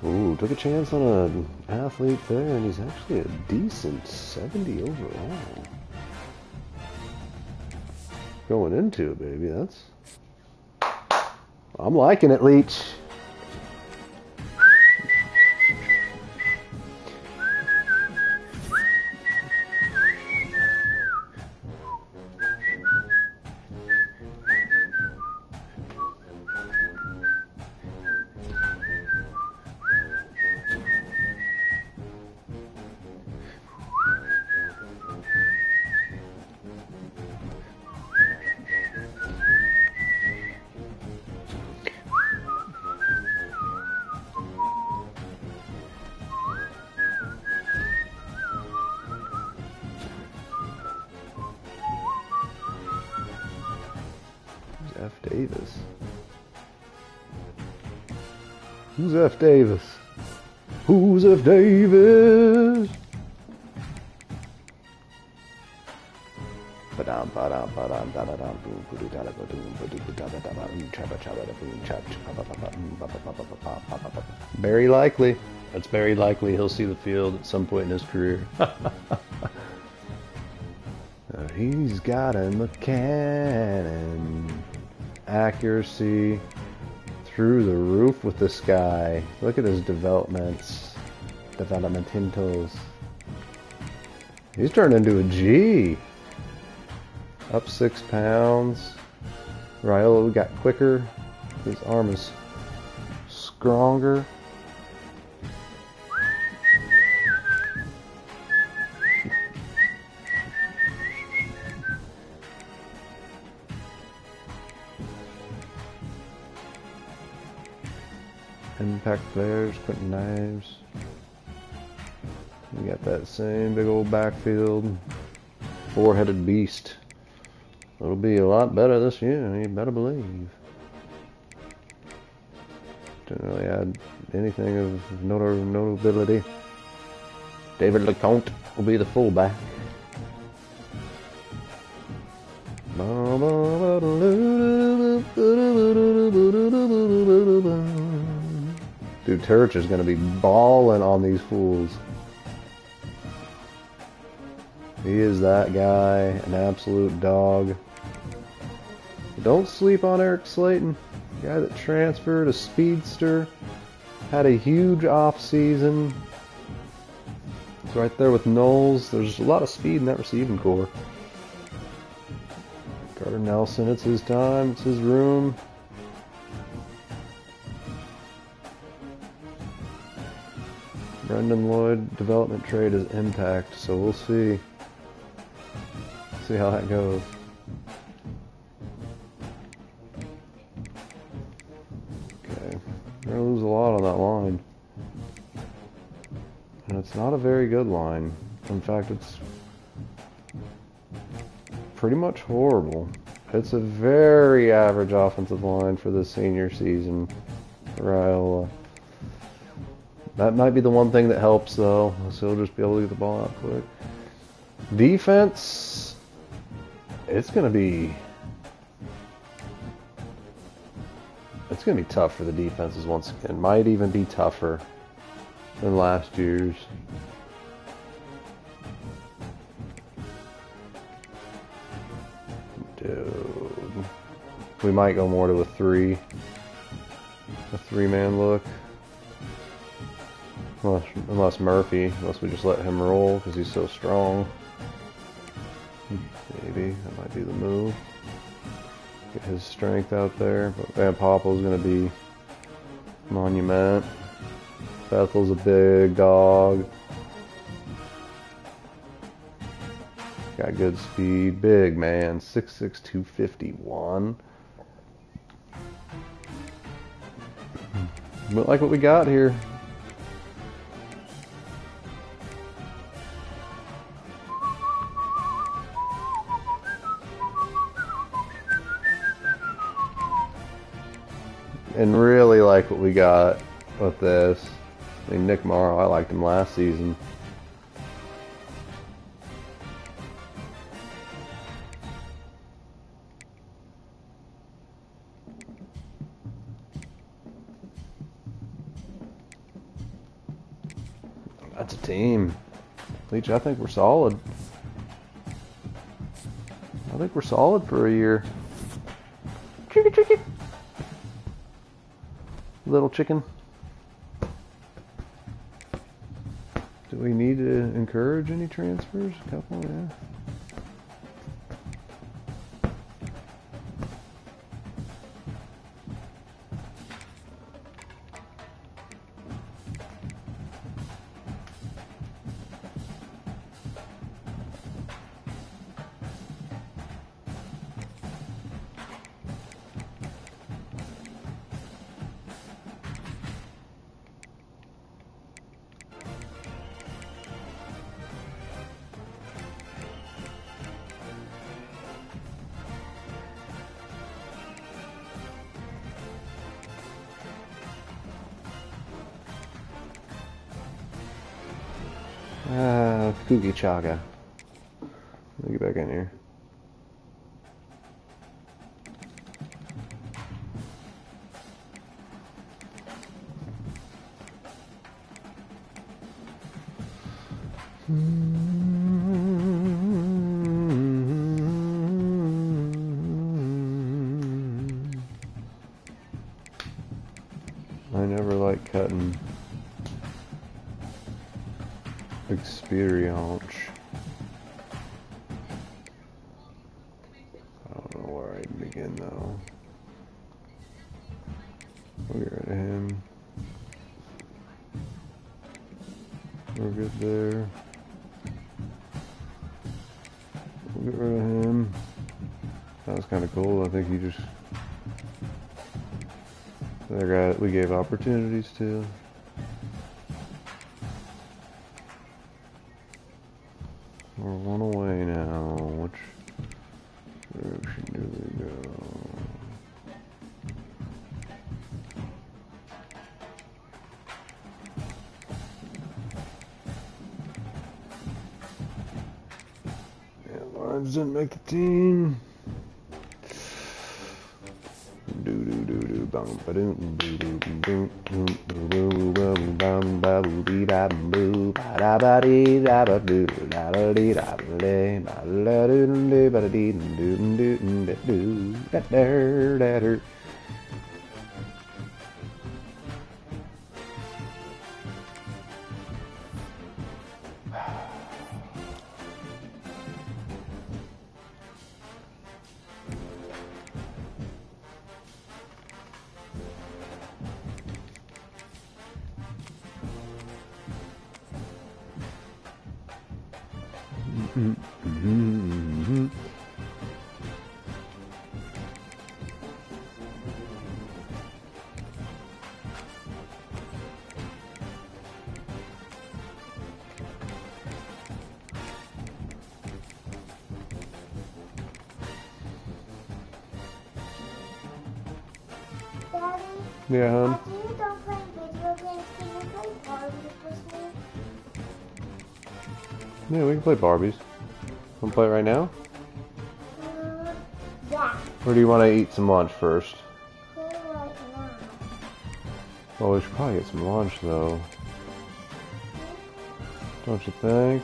Ooh, took a chance on an athlete there, and he's actually a decent 70 overall. Going into it, baby, that's... I'm liking it, Leach. F. Davis. Who's F. Davis? Who's F. Davis? Very likely. That's very likely he'll see the field at some point in his career. He's got a cannon. Accuracy through the roof with this guy. Look at his developmentals. He's turned into a G. Up 6 pounds. Raiola got quicker. His arm is stronger. Impact players, Quentin Knives. We got that same big old backfield. Four-headed beast. It'll be a lot better this year, you better believe. Didn't really add anything of notability. David LeCounte will be the fullback. Dude, Turch is going to be balling on these fools. He is that guy, an absolute dog. Don't sleep on Eric Slayton, the guy that transferred, a speedster, had a huge off season. It's right there with Knowles. There's a lot of speed in that receiving core. Carter Nelson, it's his time, it's his room. Brendan Lloyd, development trade is Impact, so we'll see. See how that goes. Okay, we're gonna lose a lot on that line. And it's not a very good line. In fact, it's pretty much horrible. It's a very average offensive line for the senior season for Raiola. That might be the one thing that helps, though. So he'll just be able to get the ball out quick. Defense, it's gonna be tough for the defenses once again. Might even be tougher than last year's. Dude, we might go more to a three-man look. Unless Murphy, unless we just let him roll because he's so strong. Maybe that might be the move. Get his strength out there. But Van Poppel's going to be monument. Bethel's a big dog. Got good speed. Big man. 6'6", 251. But like what we got here. And really like what we got with this. I mean, Nick Morrow, I liked him last season. That's a team. Leach, I think we're solid. I think we're solid for a year. Chicken. Little chicken. Do we need to encourage any transfers? A couple, yeah. Cookie Chaga. Let me get back in here. I never like cutting experience. We're good there. We'll get rid of him. That was kind of cool. I think he just... Another guy that we gave opportunities to. We're one away now. Which direction do we go? Yeah, Lions didn't make the team. Yeah, hon. After you don't play video games, can you play Barbies with me? Yeah, we can play Barbies. Want to play it right now? Yeah. Or do you want to eat some lunch first? Play right now. Well, we should probably get some lunch, though. Don't you think?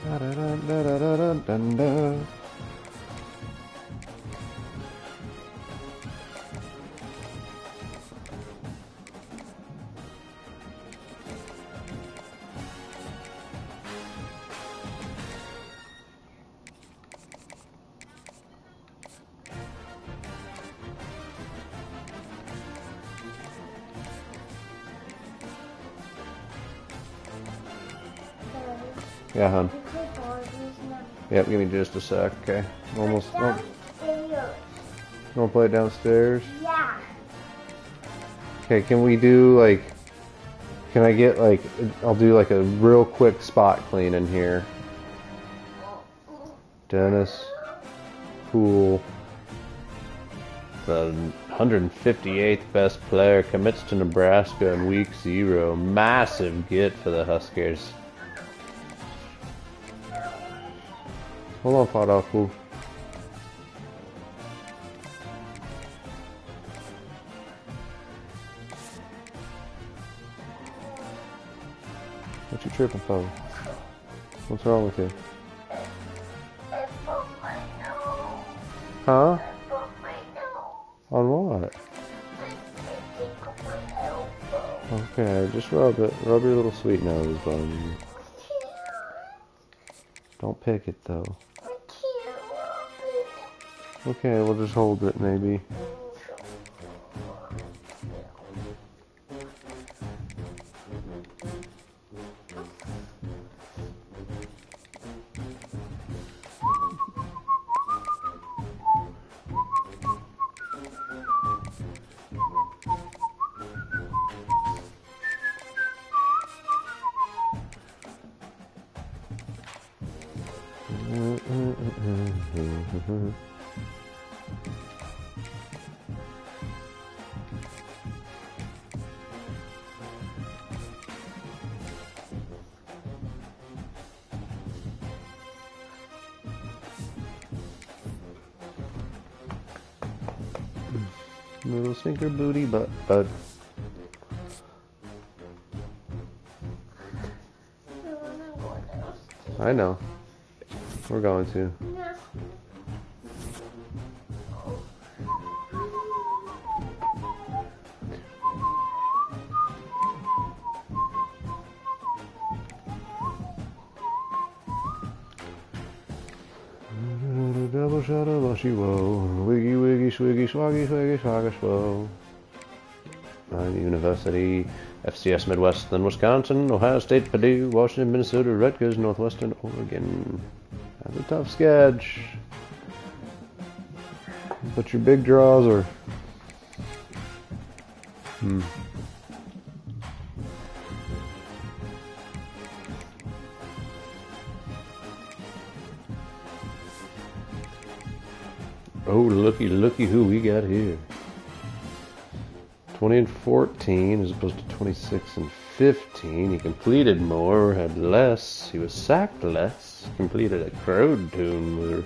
Da-da-da-da-da-da-da. Yeah, hon. Yep, give me just a sec, okay? Almost. Oh. You want to play it downstairs? Yeah. Okay, can we do like... Can I get like... I'll do like a real quick spot clean in here. Dennis. Poole. The 158th best player commits to Nebraska in week 0. Massive get for the Huskers. Hold on, Fadaku. What you tripping for? What's wrong with you? Huh? On what? Okay, just rub it. Rub your little sweet nose bun. Don't pick it though. Okay, we'll just hold it maybe. Little stinker booty butt, bud. I know. We're going to. Double shot of Lushy Woe. Wiggy wiggy swiggy swaggy swaggy swaggy swow. University, FCS Midwest, then Wisconsin, Ohio State, Purdue, Washington, Minnesota, Rutgers, Northwestern, Oregon. That's a tough sketch. But your big draws are... Oh, looky who we got here. 20-14 as opposed to 26-15. He completed more, had less. He was sacked less. Completed a crowd tune with